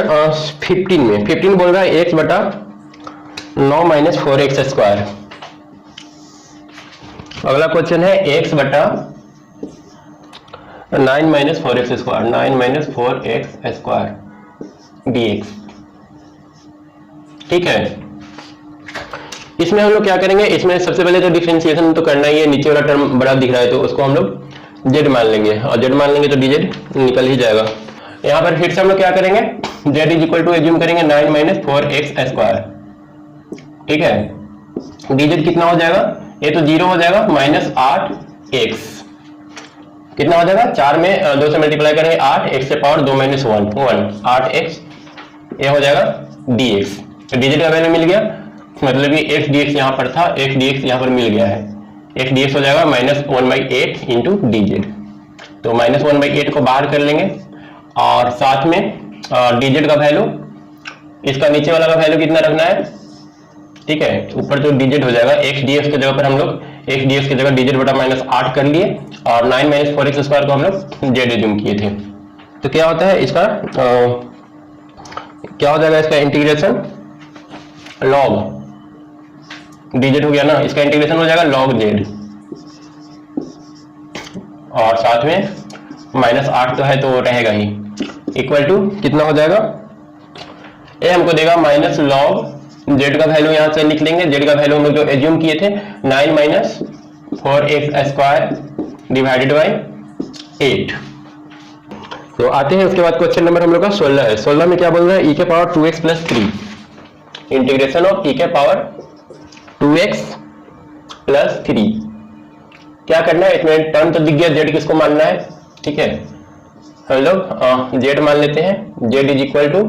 15 में। 15 बोल रहा है x बटा 9 माइनस 4x स्क्वायर। अगला क्वेश्चन है x बटा 9 minus 4x square, 9 minus 4x square dx। ठीक है, इसमें हम लोग क्या करेंगे, इसमें सबसे पहले तो डिफरेंशिएशन तो करना ही है। नीचे वाला टर्म बड़ा दिख रहा है तो उसको हम लोग z मान लेंगे और z मान लेंगे तो dz निकल ही जाएगा। यहाँ पर फिर से हम लोग क्या करेंगे, z is equal to assume करेंगे 9 माइनस 4x स्क्वायर। ठीक है, dz कितना हो जाएगा, ये तो 0 हो जाएगा, माइनस 8x कितना हो जाएगा, 4 में 2 से मल्टीप्लाई करेंगे 8, x से पावर 2 माइनस 1 8x, ये हो जाएगा dx। तो dz का वैल्यू मिल गया, मतलब कि x dx यहाँ पर था, x dx यहाँ पर मिल गया है। x dx हो जाएगा माइनस 1/8 इंटू dz। तो माइनस 1/8 को बाहर कर लेंगे और साथ में dz का वैल्यू, इसका नीचे वाला का वैल्यू कितना रखना है। ठीक है, ऊपर तो dz हो जाएगा, x dx की जगह पर हम लोग x dx की जगह dz बटा माइनस 8 कर लिए और 9 माइनस 4x स्क्वायर को हम लोग z एज्यूम किए थे। तो क्या होता है इसका क्या हो जाएगा, इसका इंटीग्रेशन log dz हो गया ना, इसका इंटीग्रेशन हो जाएगा log z और साथ में माइनस 8 तो है तो रहेगा ही, इक्वल टू कितना हो जाएगा, ये हमको देगा माइनस log z का वैल्यू यहाँ से लिख लेंगे। z का वैल्यू हम लोग जो एज्यूम किए थे 9 minus 4x square divided by 8। तो आते हैं उसके बाद क्वेश्चन नंबर हम लोग का 16 है। 16 में क्या बोल रहा है, e के power 2x plus 3 integration of e के पावर 2x प्लस 3। क्या करना है, इसमें टर्म तो दिख गया, z किसको मानना है। ठीक है, हम लोग z मान लेते हैं, z is equal to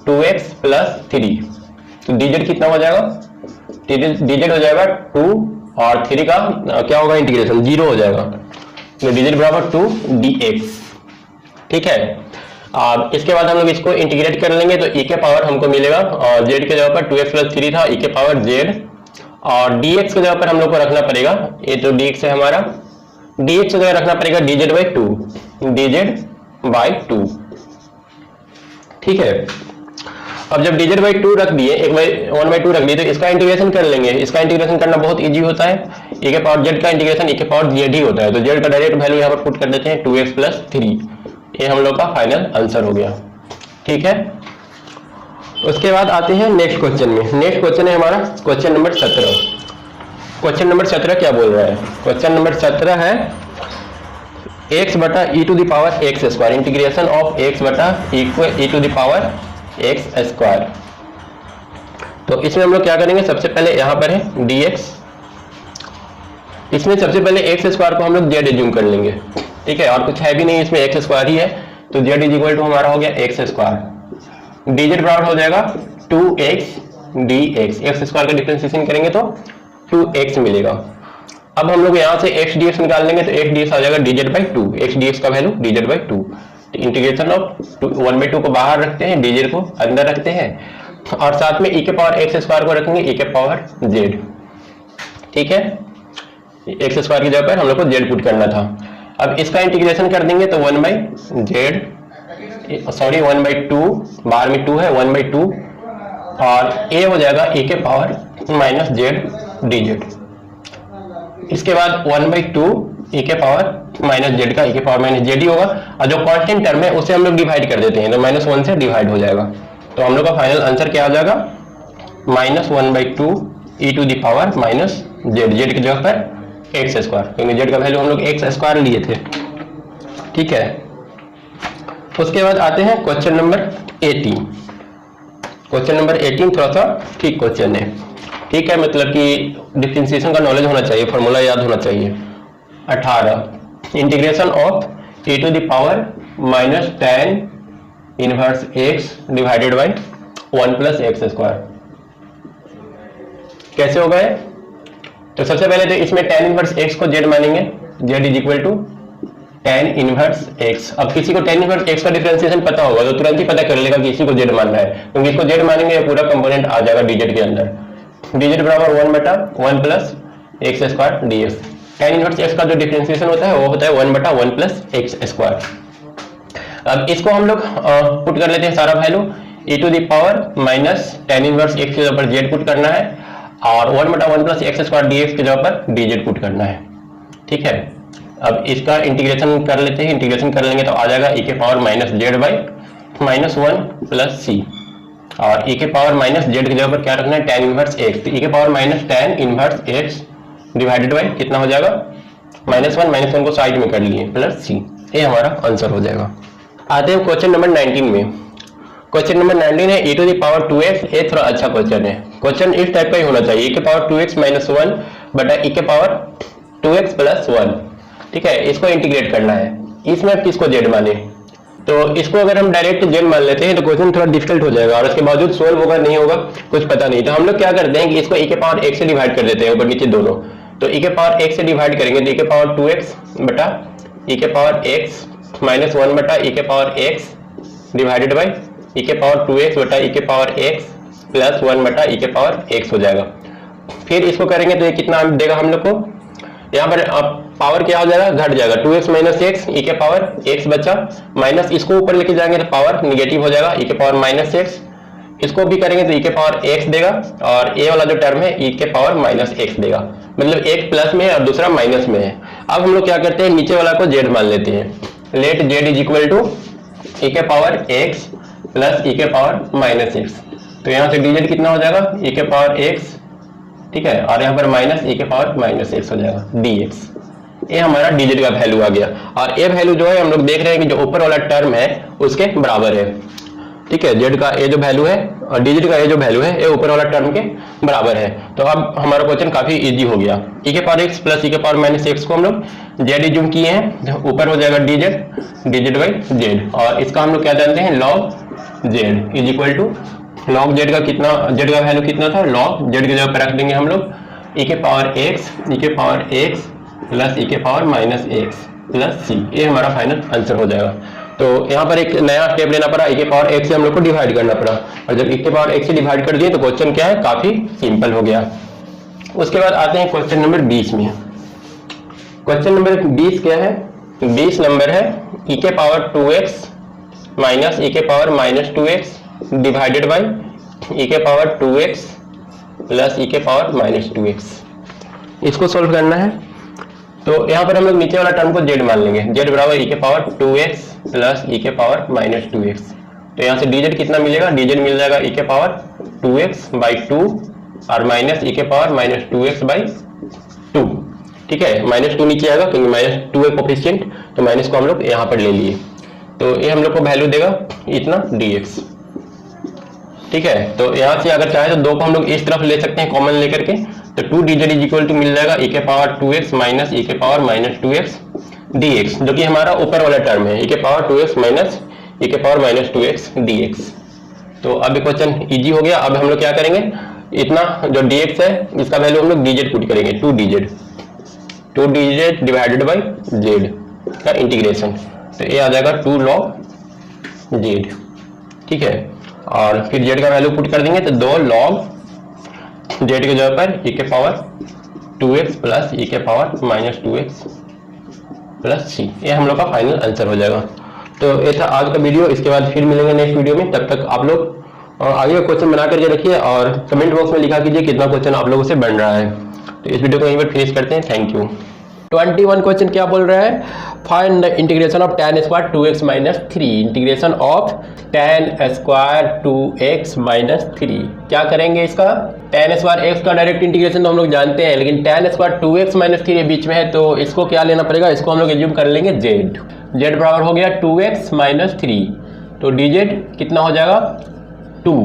2x plus 3। तो dz कितना हो जाएगा, dz हो जाएगा 2 और 3 का क्या होगा इंटीग्रेशन 0 हो जाएगा। तो dz बराबर 2 dx। ठीक है, अब इसके बाद हम लोग इसको इंटीग्रेट कर लेंगे तो e के पावर हमको मिलेगा, और z के जगह पर 2x प्लस 3 था, e के पावर z और dx के जगह पर हम लोग को रखना पड़ेगा, ये तो dx है हमारा, dx की जगह रखना पड़ेगा dz बाई 2, dz बाई 2। ठीक है, अब जब dz बाई 2 रख दिए, 1/2 रख दिए तो इसका इंटीग्रेशन कर लेंगे। इसका इंटीग्रेशन करना बहुत इजी होता है, e के पावर z का इंटीग्रेशन e के पावर z ही होता है। तो z का डायरेक्ट वैल्यू यहाँ पर पुट कर देते हैं 2x प्लस 3, ये हम लोग का फाइनल आंसर हो गया। ठीक है, उसके बाद आते हैं नेक्स्ट क्वेश्चन में। नेक्स्ट क्वेश्चन है हमारा क्वेश्चन नंबर 17। क्वेश्चन नंबर 17 क्या बोल रहा है, क्वेश्चन नंबर 17 है x बटा e to the power x square integration of x बटा e to the power x square. तो इसमें हम लोग क्या करेंगे, सबसे पहले यहाँ पर है dx, इसमें सबसे पहले x स्क्वायर को हम लोग z एज्यूम कर लेंगे। ठीक है, और कुछ है भी नहीं, इसमें x स्क्वायर ही है, तो z इज इक्वल टू हमारा हो गया x स्क्वायर, dz बराबर हो जाएगा 2x dx। x स्क्वायर का डिफरेंशिएशन करेंगे तो 2x मिलेगा। अब हम लोग यहाँ से x dx निकाल लेंगे तो x dx आ जाएगा dz बाई 2, x dx का value dz by 2। Integration of 1/2 को बाहर रखते हैं, dz को अंदर रखते हैं और साथ में e के पावर x स्क्वायर को रखेंगे e के पावर z। ठीक है, x स्क्वायर की जगह पर हम लोग को z पुट करना था। अब इसका इंटीग्रेशन कर देंगे तो 1/z, सॉरी 1/2, बाहर में 2 है, 1/2 और a हो जाएगा e के पावर माइनस z dz। इसके बाद 1/2 e के पावर माइनस जेड का e के पावर माइनस जेड ही होगा, और जो कांस्टेंट टर्म है उसे हम लोग डिवाइड कर देते हैं तो -1 से डिवाइड हो जाएगा। तो हम लोग का फाइनल आंसर क्या आ जाएगा, -1/2 e to the power minus z, z की जगह पर एक्स स्क्वायर, क्योंकि जेड का वैल्यू हम लोग एक्स स्क्वायर लिए थे। ठीक है, उसके बाद आते हैं क्वेश्चन नंबर 18। क्वेश्चन नंबर 18 थोड़ा सा ठीक क्वेश्चन है। ठीक है, मतलब कि डिफरेंशिएशन का नॉलेज होना चाहिए, फॉर्मूला याद होना चाहिए। 18 integration of e to the power minus tan inverse x divided by 1 plus x square कैसे होगा है? तो सबसे पहले तो इसमें tan इनवर्स x को z मानेंगे, z is equal to tan inverse x। अब किसी को tan इनवर्स x का डिफरेंशिएशन पता होगा तो तुरंत ही पता कर लेगा कि इसी को z मानना है, क्योंकि इसको z मानेंगे पूरा कंपोनेंट आ जाएगा dz के अंदर। dz बराबर 1/1 plus x square dx। tan inverse x का जो डिफरेंशिएशन होता है वो होता है 1/1 प्लस एक्स स्क्वायर। अब इसको हम लोग पुट कर लेते हैं सारा value, e to the power minus tan inverse x के ऊपर z पुट करना है, और 1/1 प्लस एक्स स्क्वायर dx के जगह पर dz पुट करना है। ठीक है, अब इसका इंटीग्रेशन कर लेते हैं, इंटीग्रेशन कर लेंगे तो आ जाएगा e के power minus Z by -1 plus C, और e के पावर माइनस जेड की जगह पर क्या रखना है, tan इनवर्स x। तो e के power minus tan inverse x divided by कितना हो जाएगा, -1 को साइड में कर लिए प्लस सी, ये हमारा आंसर हो जाएगा। आते हैं क्वेश्चन नंबर 19 में। क्वेश्चन नंबर 19 है e to the power 2x। ये थोड़ा अच्छा क्वेश्चन है, क्वेश्चन इस टाइप का ही होना चाहिए, e के पावर 2x माइनस 1 बटा e के पावर 2x प्लस 1। ठीक है, इसको इंटीग्रेट करना है, इसमें किसको z माने, तो इसको अगर हम डायरेक्ट z मान लेते हैं तो क्वेश्चन थोड़ा डिफिकल्ट हो जाएगा, और उसके बावजूद सोल्व होगा नहीं होगा कुछ पता नहीं। तो हम लोग क्या करते हैं कि इसको e के पावर x से डिवाइड कर देते हैं, ऊपर नीचे दोनों। तो e के पावर x से डिवाइड करेंगे तो e के पावर 2x बटा e के पावर x माइनस 1 बटा e के power x divided by e के पावर 2x बटा e के पावर x प्लस 1 बटा e के पावर x हो जाएगा। फिर इसको करेंगे तो ये कितना देगा हम लोग को, यहाँ पर पावर क्या हो जाएगा, घट जाएगा, 2x माइनस एक्स e के पावर x बचा, माइनस इसको ऊपर लेके जाएंगे तो पावर निगेटिव हो जाएगा, e के पावर माइनस एक्स। इसको भी करेंगे तो e के पावर x देगा, और a वाला जो टर्म है e के पावर माइनस x देगा, मतलब एक प्लस में है और दूसरा माइनस में है। अब हम लोग क्या करते हैं, नीचे वाला को z मान लेते हैं, let z is equal to e के पावर x प्लस e के पावर माइनस एक्स। तो यहाँ से dz कितना हो जाएगा, e के पावर x, ठीक है, और यहाँ पर माइनस e के पावर माइनस एक्स हो जाएगा dx। ये हमारा dz का वैल्यू आ गया, और ये वैल्यू जो है हम लोग देख रहे हैं कि जो ऊपर वाला टर्म है उसके बराबर है। ठीक है, z का ये जो वैल्यू है और dz का ये जो वैल्यू है ये ऊपर वाला टर्म के बराबर है। तो अब हमारा क्वेश्चन काफी इजी हो गया। e के पावर x प्लस e के पावर माइनस एक्स को हम लोग z इज्यूम किए हैं, ऊपर हो जाएगा dz बाई z, और इसका हम लोग क्या जानते हैं, log z is equal to log z का कितना, z का वैल्यू कितना था, log z की जगह पर रख देंगे हम लोग e के पावर x प्लस e के पावर माइनस एक्स प्लस सी, ये हमारा फाइनल आंसर हो जाएगा। तो यहाँ पर एक नया स्टेप लेना पड़ा, e के पावर x से हम लोग को डिवाइड करना पड़ा, और जब e के पावर x से डिवाइड कर दिए तो क्वेश्चन क्या है, काफी सिंपल हो गया। उसके बाद आते हैं क्वेश्चन नंबर 20 में। क्वेश्चन नंबर 20 क्या है, 20 नंबर है e के पावर 2x माइनस e के power minus 2x divided by e के पावर 2x प्लस e के पावर माइनस 2x। इसको सोल्व करना है, तो यहाँ पर हम लोग नीचे वाला टर्म को z मान लेंगे, z बराबर e के पावर 2x प्लस e के पावर माइनस 2x। तो यहाँ से dz कितना मिलेगा, dz मिल जाएगा e के पावर 2x बाई 2 और माइनस e के पावर माइनस 2x बाई 2। ठीक है, माइनस 2 नीचे आएगा क्योंकि माइनस 2 है कोफिशिएंट, तो माइनस को हम लोग यहाँ पर ले लिए, तो ये हम लोग को वैल्यू देगा इतना dx। ठीक है, तो यहाँ से अगर चाहे तो 2 को हम लोग इस तरफ ले सकते हैं कॉमन लेकर के, तो 2dz इज इक्वल टू मिल जाएगा e के पावर 2x माइनस e के पावर माइनस 2x dx, जो कि हमारा ऊपर वाला टर्म है, e के पावर 2x माइनस e के पावर माइनस 2x dx। तो अब क्वेश्चन इजी हो गया। अब हम लोग क्या करेंगे, इतना जो dx है इसका वैल्यू हम लोग dz पुट करेंगे, 2dz डिवाइडेड बाई z का इंटीग्रेशन, तो ये आ जाएगा 2 log z। ठीक है, और फिर z का वैल्यू पुट कर देंगे तो 2 log z की जगह पर e के पावर 2x प्लस e के power minus 2x plus c, ये हम लोग का फाइनल आंसर हो जाएगा। तो ये था आज का वीडियो, इसके बाद फिर मिलेंगे नेक्स्ट वीडियो में, तब तक आप लोग और आगे का क्वेश्चन बना करके रखिए और कमेंट बॉक्स में लिखा कीजिए कितना क्वेश्चन आप लोगों से बन रहा है। तो इस वीडियो को यहीं पर फिनिश करते हैं। Thank you. 21 क्वेश्चन क्या बोल रहा है, find the integration of tan square 2x minus 3। Integration of tan square 2x minus 3 क्या करेंगे इसका, tan स्क्वायर x का डायरेक्ट इंटीग्रेशन तो हम लोग जानते हैं, लेकिन tan स्क्वायर 2x माइनस 3 बीच में है तो इसको क्या लेना पड़ेगा, इसको हम लोग एज्यूम कर लेंगे z बराबर हो गया 2x माइनस 3, तो dz कितना हो जाएगा 2,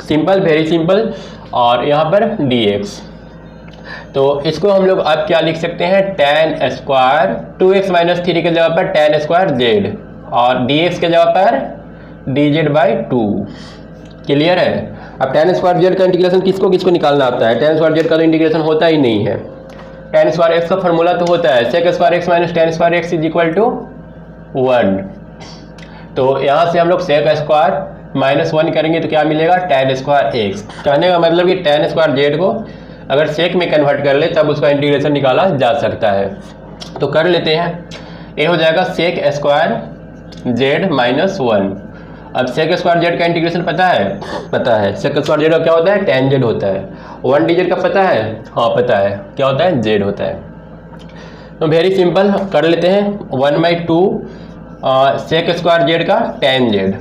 सिंपल वेरी सिंपल, और यहाँ पर dx, तो इसको हम लोग अब क्या लिख सकते हैं, tan स्क्वायर 2x माइनस 3 के जगह पर tan स्क्वायर z और dx के जगह पर dz बाई 2। क्लियर है। अब tan स्क्वायर z का इंटीग्रेशन किसको किसको निकालना आता है, tan स्क्वायर z का तो इंटीग्रेशन होता ही नहीं है। tan स्क्वायर x का फॉर्मूला तो होता है sec square x minus tan square x is equal to 1, तो यहाँ से हम लोग sec स्क्वायर माइनस 1 करेंगे तो क्या मिलेगा, tan स्क्वायर x। कहने का मतलब कि tan स्क्वायर z को अगर सेक में कन्वर्ट कर ले तब उसका इंटीग्रेशन निकाला जा सकता है, तो कर लेते हैं। ये हो जाएगा सेक स्क्वायर जेड माइनस 1। अब सेक स्क्वायर जेड का इंटीग्रेशन पता है सेक स्क्वायर जेड का क्या होता है, tan जेड होता है। 1 डी जेड का पता है, हाँ पता है, क्या होता है, जेड होता है। तो वेरी सिंपल कर लेते हैं, 1/2 सेक स्क्वायर जेड का tan जेड,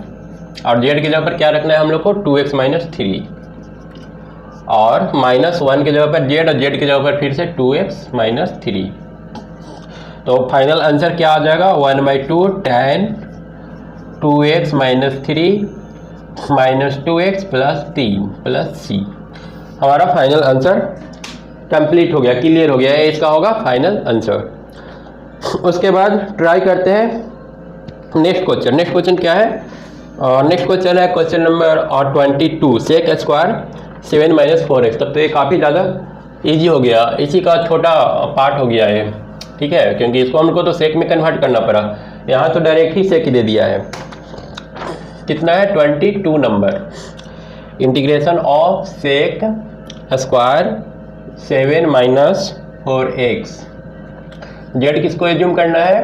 और जेड की जगह पर क्या रखना है हम लोग को 2x माइनस 3, और -1 की जगह पर z और z की जगह पर फिर से 2x माइनस 3, तो फाइनल आंसर क्या आ जाएगा, 1/2 tan 2x minus 3 minus 2x plus 3 plus c। हमारा फाइनल आंसर कंप्लीट हो गया, क्लियर हो गया, इसका होगा फाइनल आंसर। उसके बाद ट्राई करते हैं नेक्स्ट क्वेश्चन क्या है, नेक्स्ट क्वेश्चन है question number 22, sec square 7 minus 4x। तब तो ये काफ़ी ज़्यादा इजी हो गया, इसी का छोटा पार्ट हो गया है, ठीक है, क्योंकि इसको हमको तो सेक में कन्वर्ट करना पड़ा, यहाँ तो डायरेक्ट ही सेक दे दिया है। कितना है 22 number, integration of sec square 7 minus 4x। Z किसको एज्यूम करना है,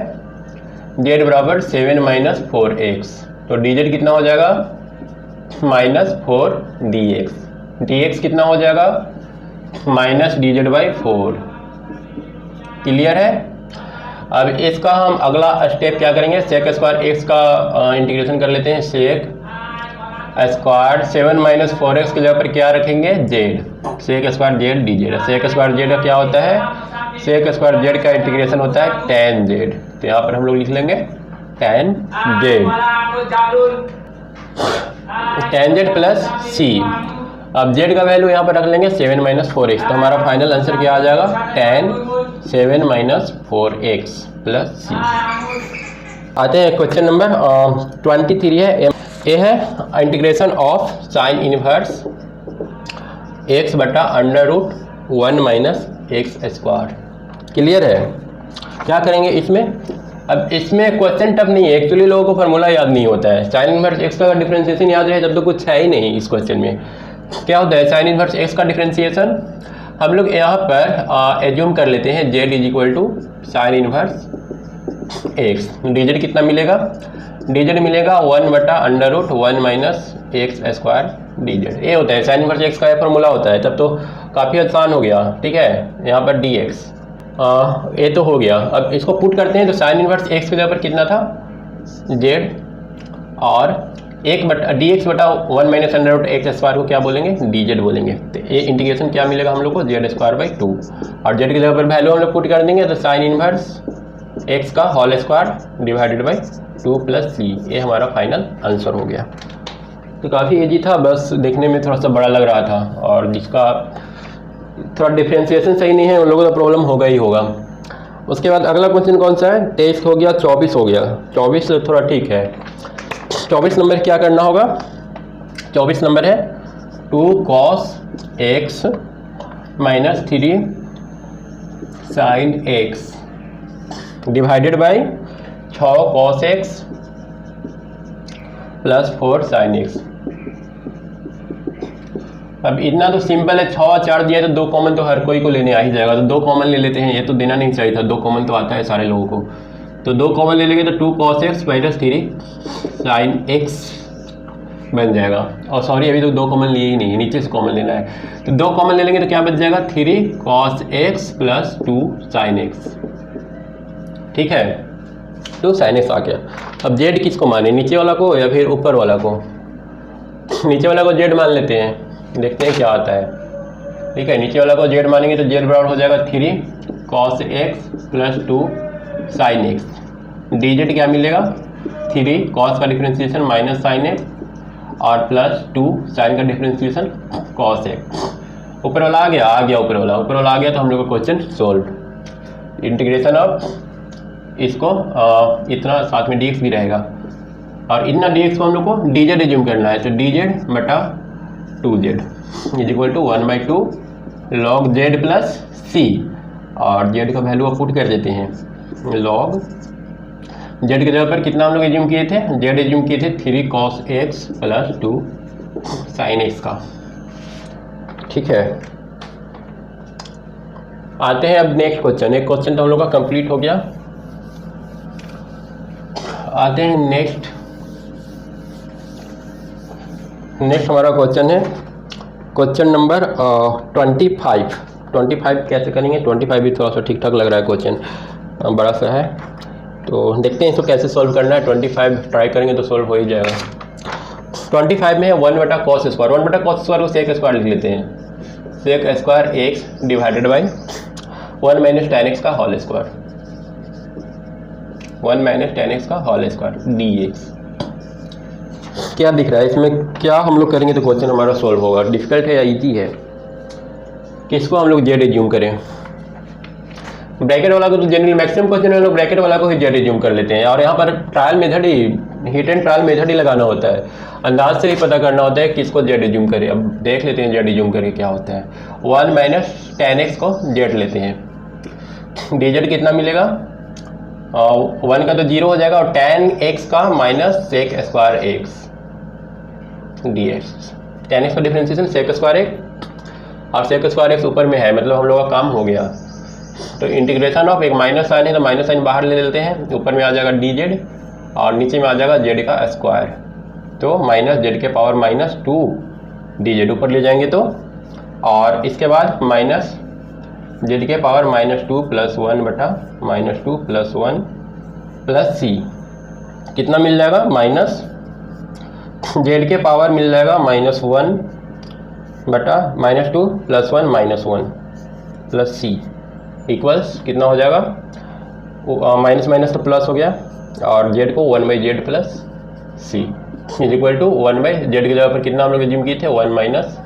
जेड बराबर 7 माइनस 4x, तो dz कितना हो जाएगा -4 dx, dx कितना हो जाएगा माइनस dz बाई 4। क्लियर है। अब इसका हम अगला स्टेप क्या करेंगे, सेक स्क्वायर x का इंटीग्रेशन कर लेते हैं, सेक स्क्वायर 7 माइनस 4x की जगह पर क्या रखेंगे, z, sec square z dz। Sec square z का क्या होता है, सेक स्क्वायर z का इंटीग्रेशन होता है tan z, तो यहाँ पर हम लोग लिख लेंगे tan z प्लस c। अब z का वैल्यू यहाँ पर रख लेंगे 7 माइनस 4x, तो हमारा फाइनल आंसर क्या आ जाएगा, tan 7 minus 4x plus c। आते हैं क्वेश्चन नंबर 23 है, ये है integration of sine inverse x बटा √1 माइनस x स्क्वायर। क्लियर है। क्या करेंगे इसमें, अब इसमें क्वेश्चन टफ नहीं है, एक्चुअली लोगों को फार्मूला याद नहीं होता है। साइन इनवर्स x का डिफरेंशिएशन याद रहे तब तो कुछ है ही नहीं इस क्वेश्चन में। क्या होता है साइन इनवर्स x का डिफरेंशिएशन, हम लोग यहाँ पर एज्यूम कर लेते हैं z is equal to sine inverse x। dz कितना मिलेगा, dz मिलेगा 1 बटा √1 माइनस x स्क्वायर dz। ये होता है साइन इनवर्स x का फार्मूला होता है, तब तो काफ़ी आसान हो गया, ठीक है। यहाँ पर dx ये तो हो गया। अब इसको पुट करते हैं तो साइन इनवर्स x की जगह पर कितना था, z, और 1 बटा dx बटा 1 माइनस √x स्क्वायर को क्या बोलेंगे, dz बोलेंगे। तो ये इंटीग्रेशन क्या मिलेगा हम लोग को, z स्क्वायर बाई 2, और z की जगह पर वैल्यू हम लोग पुट कर देंगे तो साइन इनवर्स x का whole square divided by 2 plus c। ये हमारा फाइनल आंसर हो गया। तो काफ़ी इजी था, बस देखने में थोड़ा सा बड़ा लग रहा था, और जिसका थोड़ा डिफ्रेंशिएशन सही नहीं है उन लोगों को तो प्रॉब्लम होगा ही होगा। उसके बाद अगला क्वेश्चन कौन सा है, 23 हो गया, 24 हो गया। 24 थोड़ा ठीक है। 24 नंबर क्या करना होगा, 24 नंबर है 2 cos x minus 3 sin x divided by 6 cos x plus 4 sin x। अब इतना तो सिंपल है, 6 और 4 दिया तो 2 कॉमन तो हर कोई को लेने आ ही जाएगा, तो 2 कॉमन ले लेते हैं। ये तो देना नहीं चाहिए था, 2 कॉमन तो आता है सारे लोगों को, तो 2 कॉमन ले लेंगे तो 2 cos x minus 3 sin x बन जाएगा। और सॉरी अभी तो 2 कॉमन लिए ही नहीं है, नीचे से कॉमन लेना है, तो 2 कॉमन ले लेंगे तो क्या बच जाएगा 3 cos x plus 2 sin x। ठीक है, 2 sin x आ गया। अब z किसको माने, नीचे वाला को या फिर ऊपर वाला को? नीचे वाला को z मान लेते हैं, देखते हैं क्या आता है। ठीक है, नीचे वाला को z मानेंगे तो z बराबर हो जाएगा 3 cos x plus 2 sin x। dz क्या मिलेगा 3 cos का डिफ्रेंशिएशन माइनस साइन एक्स और प्लस 2 साइन का डिफ्रेंशिएशन cos एक्स। ऊपर वाला आ गया ऊपर वाला आ गया, तो हम लोग का क्वेश्चन सोल्व। इंटीग्रेशन ऑफ इसको इतना साथ में dx भी रहेगा और इतना dx को हम लोग को dz एज्यूम करना है, तो dz बटा 2z is equal to 1/2 log z plus c, और z का वैल्यू पुट कर देते हैं। log z की जगह पर कितना हम लोग एज्यूम किए थे, z एज्यूम किए थे 3 cos x plus 2 sin x का। ठीक है, आते हैं अब नेक्स्ट क्वेश्चन। एक क्वेश्चन तो हम लोग का कंप्लीट हो गया। आते हैं नेक्स्ट हमारा क्वेश्चन है क्वेश्चन नंबर 25 कैसे करेंगे। 25 भी थोड़ा सा ठीक ठाक लग रहा है, क्वेश्चन बड़ा सा है, तो देखते हैं इसको कैसे सॉल्व करना है। 25 ट्राई करेंगे तो सॉल्व हो ही जाएगा। 25 में है 1/cos स्क्वायर, 1/cos स्क्वायर को सेक स्क्वायर लिख लेते हैं, sec square x divided by 1 minus tan x का whole square, 1 minus tan x का होल स्क्वायर dx। क्या दिख रहा है इसमें, क्या हम लोग करेंगे तो क्वेश्चन हमारा सॉल्व होगा। डिफिकल्ट है या इजी है, किसको हम लोग जेड एज्यूम करें। ब्रैकेट वाला को तो जनरल मैक्सिमम क्वेश्चन है, लोग ब्रैकेट वाला को ही जेड एज्यूम कर लेते हैं, और यहाँ पर ट्रायल मेथड ही हिट एंड ट्रायल मेथड ही लगाना होता है, अंदाज से ही पता करना होता है किसको जेड एज्यूम करें। अब देख लेते हैं जेड एज्यूम करके क्या होता है। 1 माइनस tan x को जेड लेते हैं, dz कितना मिलेगा 1 का तो 0 हो जाएगा, और tan x का minus sec square x dx। tan x का डिफरेंशिएशन सेक स्क्वायर x और सेक स्क्वायर x ऊपर में है, मतलब हम लोग का काम हो गया। तो इंटीग्रेशन ऑफ एक माइनस साइन है तो माइनस साइन बाहर ले लेते हैं, ऊपर में आ जाएगा dz और नीचे में आ जाएगा z का स्क्वायर, तो माइनस z के पावर माइनस 2 dz ऊपर ले जाएंगे तो, और इसके बाद माइनस z के पावर माइनस 2 प्लस 1 बटा माइनस 2 प्लस 1 प्लस c कितना मिल जाएगा, माइनस z के पावर मिल जाएगा माइनस 1 बटा minus 2 plus 1 minus 1 plus c equals कितना हो जाएगा, माइनस माइनस तो प्लस हो गया, और z को 1/z plus c is equal to 1/z की जगह पर कितना हम लोग एज्यूम किए थे 1 minus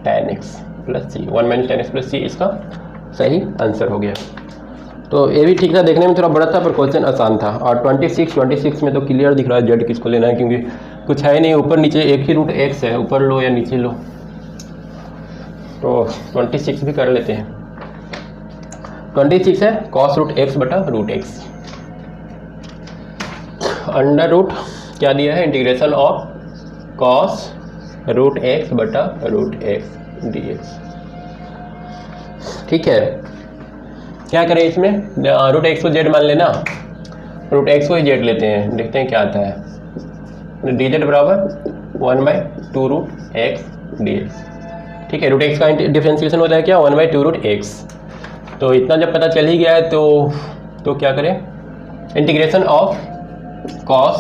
tan x plus c, 1 minus tan x plus c इसका सही आंसर हो गया। तो ये भी ठीक था, देखने में थोड़ा बड़ा था पर क्वेश्चन आसान था। और 26 में तो क्लियर दिख रहा है जेड किसको लेना है, क्योंकि कुछ है नहीं, ऊपर नीचे एक ही रूट x है, ऊपर लो या नीचे लो। तो 26 भी कर लेते हैं। 26 है cos रूट x बटा रूट x, अंडर रूट क्या दिया है, integration of cos root x बटा रूट x dx। ठीक है, क्या करें इसमें, रूट x को z मान लेना, रूट x को ही z लेते हैं, देखते हैं क्या आता है। dz बराबर 1/2 रूट x dx। ठीक है, रूट x का डिफरेंशिएशन होता है क्या 1/2 रूट x। तो इतना जब पता चल ही गया है तो क्या करें, integration of cos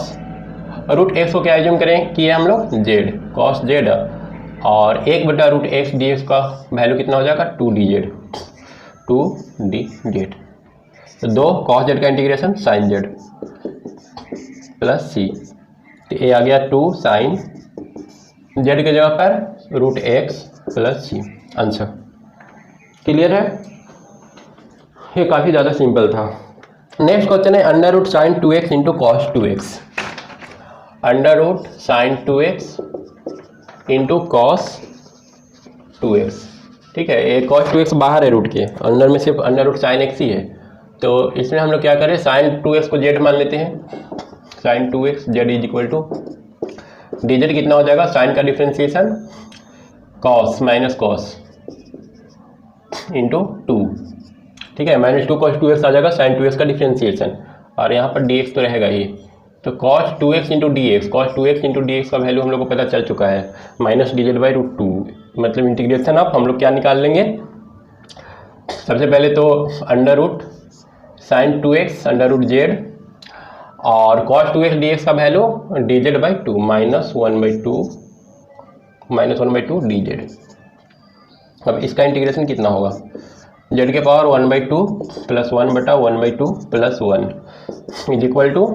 root x को क्या एज्यूम करें कि हम लोग z cos z, और 1 रूट x dx का वैल्यू कितना हो जाएगा 2dz तो 2 cos z का integration sin z plus c, तो ये आ गया 2 sin z की जगह पर root x plus c answer. Clear है, ये काफ़ी ज़्यादा सिंपल था। नेक्स्ट क्वेश्चन है under root sine 2x into cos 2x, under root sine 2x into cos 2x। ठीक है, ये cos 2x बाहर है रूट के, अंदर में सिर्फ अंडर रूट साइन x ही है, तो इसमें हम लोग क्या करें, साइन 2x को z मान लेते हैं, sine 2x z is equal to dz कितना हो जाएगा, साइन का differentiation cos minus cos into 2। ठीक है, माइनस 2 cos 2x आ जाएगा साइन 2x का डिफ्रेंशिएशन, और यहाँ पर dx तो रहेगा ही, तो cos 2x into D x, cos 2x into D x का वैल्यू हम लोग को पता चल चुका है माइनस dz/√2, मतलब इंटीग्रेशन ऑफ हम लोग क्या निकाल लेंगे, सबसे पहले तो under root sine 2x under root z और cos 2x dx का वैल्यू dz/2 -1/2 dz। अब इसका इंटीग्रेशन कितना होगा, z के power 1/2 plus 1/1/2 plus 1 is equal to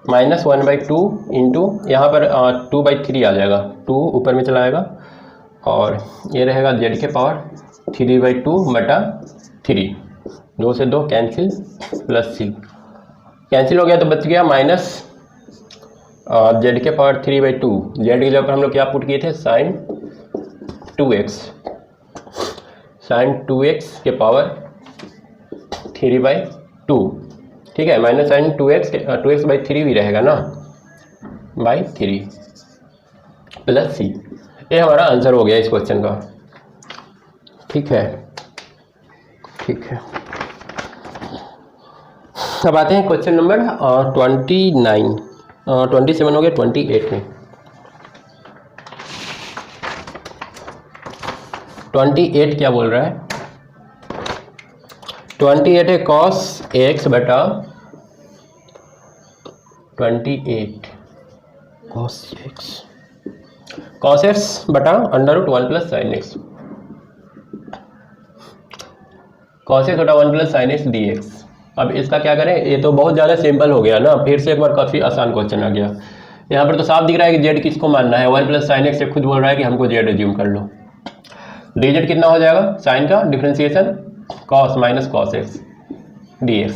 -1/2 into यहाँ पर 2/3 आ जाएगा, 2 ऊपर में चला आएगा और ये रहेगा z के पावर 3/2/3, 2 से 2 कैंसिल प्लस c कैंसिल हो गया तो बच गया माइनस z के पावर 3/2, z की जगह पर हम लोग क्या पुट किए थे साइन 2x के पावर 3/2, ठीक है, माइनस साइन 2x/3 भी रहेगा ना बाई 3 प्लस c। ये हमारा आंसर हो गया इस क्वेश्चन का, ठीक है। अब आते हैं क्वेश्चन नंबर 27 हो गया, 28 में 28 क्या बोल रहा है, 28 है cos x बटा 28 cos x बटा under root 1 plus sine x, cos x बटा 1 plus sine x d x. अब इसका क्या करें, ये तो बहुत ज़्यादा सिंपल हो गया ना, फिर से एक बार काफ़ी आसान क्वेश्चन आ गया। यहाँ पर तो साफ दिख रहा है कि z किसको मानना है, 1 प्लस साइन एक्स से खुद बोल रहा है कि हमको z एज्यूम कर लो। dz कितना हो जाएगा, साइन का differentiation cos minus cos x dx,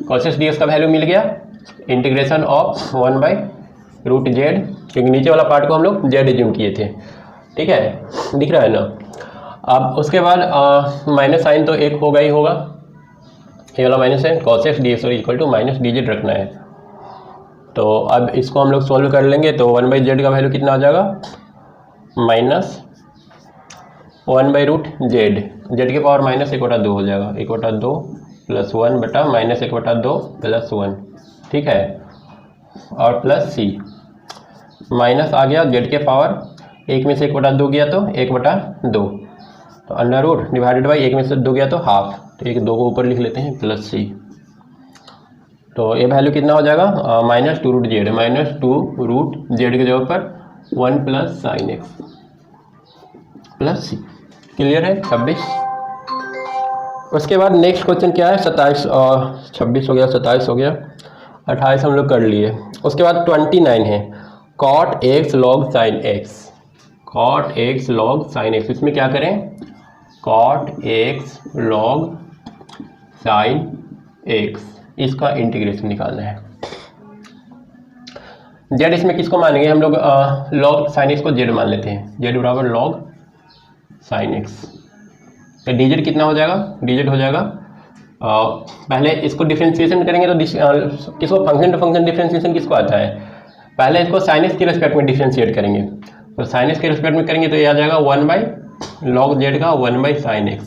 cos x dx का वैल्यू मिल गया इंटीग्रेशन ऑफ 1/√z, क्योंकि नीचे वाला पार्ट को हम लोग z एज्यूम किए थे, ठीक है, दिख रहा है ना। अब उसके बाद माइनस साइन तो एक होगा ही होगा, ये वाला minus sine cos x dx equal to minus dz रखना है। तो अब इसको हम लोग सॉल्व कर लेंगे तो 1/z का वैल्यू कितना आ जाएगा, माइनस 1/√z, z के पावर माइनस 1/2 हो जाएगा, 1/2 प्लस 1 बटा माइनस 1/2 प्लस 1, ठीक है, और प्लस c माइनस आ गया z के पावर 1 में से 1/2 गया तो 1/2, तो अंडर रूट डिवाइडेड बाई 1 में से 2 गया तो हाफ, तो 1 2 को ऊपर लिख लेते हैं प्लस c। तो ये वैल्यू कितना हो जाएगा, -2√z, -2√z की जगह पर 1 plus sine x plus c। Clear है 26। उसके बाद नेक्स्ट क्वेश्चन क्या है, 27 और 26 हो गया, 27 हो गया, 28 हम लोग कर लिए। उसके बाद 29 है cot x log sin x, cot x log sin x, इसमें क्या करें, cot x log sin x, इसका इंटीग्रेशन निकालना है। z इसमें किसको मानेंगे हम लोग, log sin x को z मान लेते हैं, z बराबर log sin x। तो dz कितना हो जाएगा, dz हो जाएगा पहले इसको डिफ्रेंशिएशन करेंगे तो किसको फंक्शन टू फंक्शन डिफ्रेंशिएशन किसको आता है, पहले इसको साइन एक्स के रिस्पेक्ट में डिफ्रेंशिएट करेंगे, तो साइन एक्स के रिस्पेक्ट में करेंगे तो ये आ जाएगा 1/log z का 1/sin x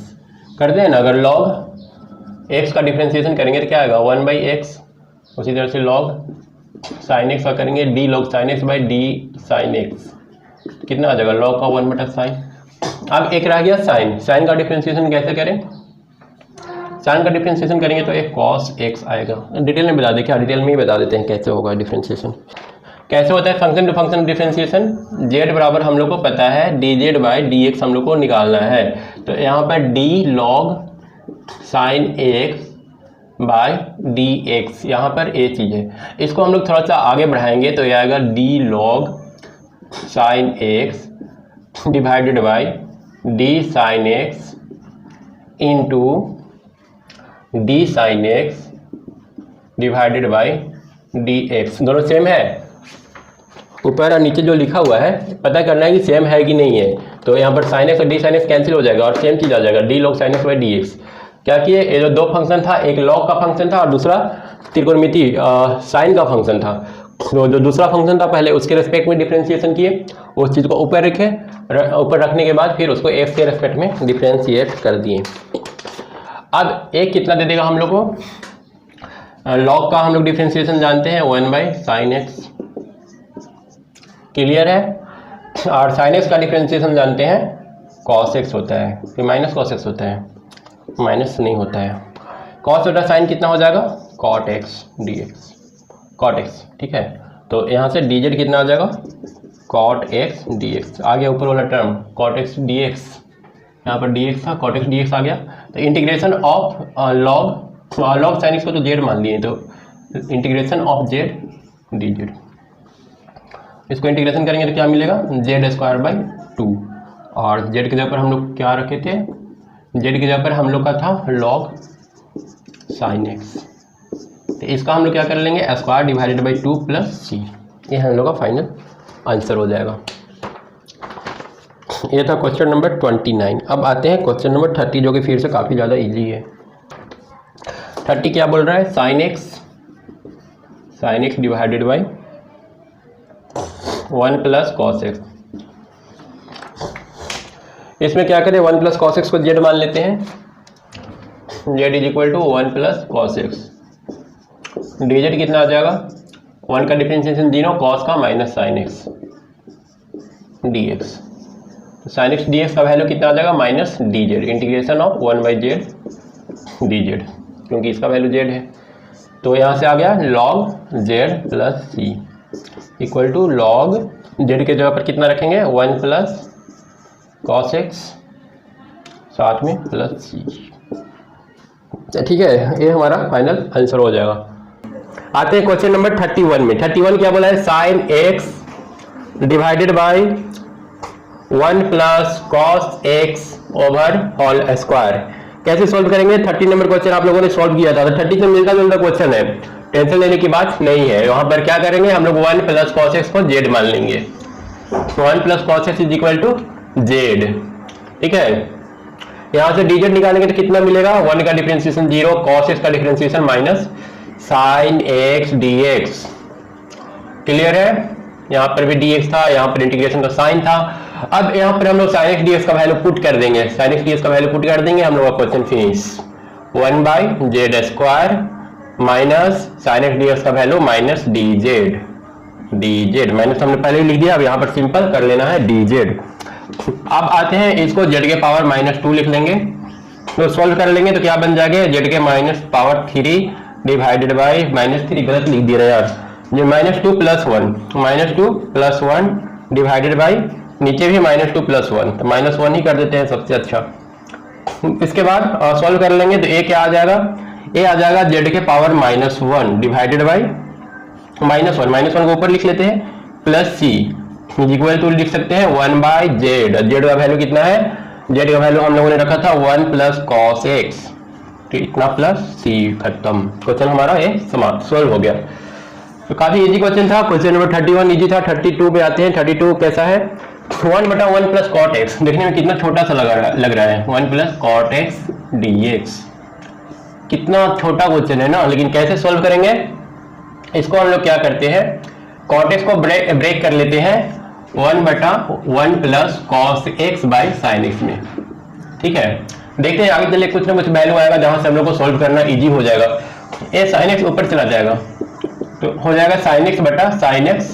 करते हैं ना। अगर log x का डिफ्रेंशिएशन करेंगे तो क्या आएगा 1/x, उसी तरह से log sin x का करेंगे d log sin x d sin x, कितना आ जाएगा log का 1/sin। अब एक रह गया साइन, साइन का डिफ्रेंशिएशन कैसे करें, साइन का डिफ्रेंशिएशन करेंगे तो एक cos x आएगा। डिटेल में बता दें, क्या डिटेल में ही बता देते हैं कैसे होगा डिफ्रेंशिएशन, कैसे होता है function to function differentiation. z बराबर हम लोग को पता है dz/dx हम लोग को निकालना है, तो यहाँ पर d log sin x by dx, यहाँ पर ये चीज़ है, इसको हम लोग थोड़ा सा आगे बढ़ाएंगे तो ये आएगा d log sin x divided by d sin x into d sin x divided by dx, दोनों सेम है, ऊपर और नीचे जो लिखा हुआ है पता करना है कि सेम है कि नहीं है। तो यहाँ पर sin x और d sin x कैंसिल हो जाएगा और सेम चीज़ आ जाएगा d log sin x by dx। क्या किए, ये जो दो फंक्शन था, एक log का फंक्शन था और दूसरा त्रिकोणमिति साइन का फंक्शन था, तो जो दूसरा फंक्शन था पहले उसके रेस्पेक्ट में डिफ्रेंशिएशन किए, उस चीज़ को ऊपर रखे, ऊपर रखने के बाद फिर उसको x के रेस्पेक्ट में डिफ्रेंशिएट कर दिए। अब एक कितना दे देगा हम लोग को, लॉग का हम लोग डिफ्रेंसिएशन जानते हैं 1/sin x, क्लियर है। और sin x का डिफ्रेंसिएशन जानते हैं cos x होता है, फिर माइनस cos x होता है, माइनस नहीं होता है। cos बटा sin कितना हो जाएगा cot x dx, cot x, ठीक है। तो यहाँ से dz कितना आ जाएगा cot x dx, आ गया ऊपर वाला टर्म cot x dx, यहाँ पर dx था cot x dx आ गया। तो integration of log sin x को तो z मान लिए, तो इंटीग्रेशन ऑफ z dz, इसको इंटीग्रेशन करेंगे तो क्या मिलेगा z²/2, और z की जगह पर हम लोग क्या रखे थे, z की जगह पर हम लोग का था log sin x, तो इसका हम लोग क्या कर लेंगे (2 + c), ये हम लोग का फाइनल आंसर हो जाएगा। ये था क्वेश्चन नंबर 29। अब आते हैं क्वेश्चन नंबर 30 जो कि फिर से काफ़ी ज़्यादा इजी है। 30 क्या बोल रहा है sin x divided by 1 + cos x। इसमें क्या करें 1 + cos x को z मान लेते हैं, z = 1 + cos x, dz कितना आ जाएगा 1 का डिफरेंशिएशन 0, cos का माइनस sin x dx, तो sin x dx का वैल्यू कितना आ जाएगा -dz, integration of 1/z dz, क्योंकि इसका वैल्यू z है। तो यहाँ से आ गया log z + c equal to log z के जगह पर कितना रखेंगे 1 + cos x साथ में प्लस c, ठीक है। ये हमारा फाइनल आंसर हो जाएगा। आते हैं क्वेश्चन नंबर 31 में। 31 क्या बोला है sin x divided by 1 + cos x over whole square. कैसे सॉल्व करेंगे? 30 नंबर क्वेश्चन आप लोगों ने सॉल्व किया था, तो 30 से मिलता जुलता क्वेश्चन है, टेंशन लेने की बात नहीं है। वहां पर क्या करेंगे हम लोग 1 + cos x को z मान लेंगे, 1 + cos x = z, ठीक है। यहाँ से dz निकालेंगे तो कितना मिलेगा 1 का डिफरेंशिएशन 0, cos x का differentiation minus sin x dx, clear है। यहाँ पर भी dx था, यहाँ पर इंटीग्रेशन का साइन था। अब यहाँ पर हम लोग sin x dx का वैल्यू पुट कर देंगे, sin x dx का वैल्यू पुट कर देंगे, हम लोग का question finish. 1/z² minus sin x dx का वैल्यू -dz माइनस हमने पहले ही लिख दिया, अब यहाँ पर सिंपल कर लेना है dz। अब आते हैं इसको z के पावर -2 लिख लेंगे, तो सॉल्व कर लेंगे तो क्या बन जाएगा z के -3 डिवाइडेड बाई -3, गलत लिख दिया यार, जो -2 + 1 डिवाइडेड बाई नीचे भी -2 + 1, तो -1 ही कर देते हैं सबसे अच्छा। इसके बाद सॉल्व कर लेंगे तो a क्या आ जाएगा, a आ जाएगा z के पावर -1 डिवाइडेड बाई -1 को ऊपर लिख लेते हैं प्लस c इक्वल टू लिख सकते हैं 1/z। z का वैल्यू कितना है, z का वैल्यू हम लोगों ने रखा था 1 + cos x, इतना प्लस c, खत्म। क्वेश्चन हमारा ये समाप्त, सोल्व हो गया। तो काफी इजी क्वेश्चन था। क्वेश्चन नंबर 31 इजी था। 32 पे आते हैं। 32 कैसा है 1/1 + cot x, देखने में कितना छोटा सा लग रहा है 1 + cot x dx, कितना छोटा क्वेश्चन है ना, लेकिन कैसे सोल्व करेंगे इसको हम लोग क्या करते हैं cot x को ब्रेक कर लेते हैं 1/1 + cos x by sin x में, ठीक है। देखते हैं आगे चले कुछ ना कुछ वैल्यू आएगा जहां से हम लोग को सोल्व करना इजी हो जाएगा। ये sin x ऊपर चला जाएगा तो हो जाएगा sin x बटा sin x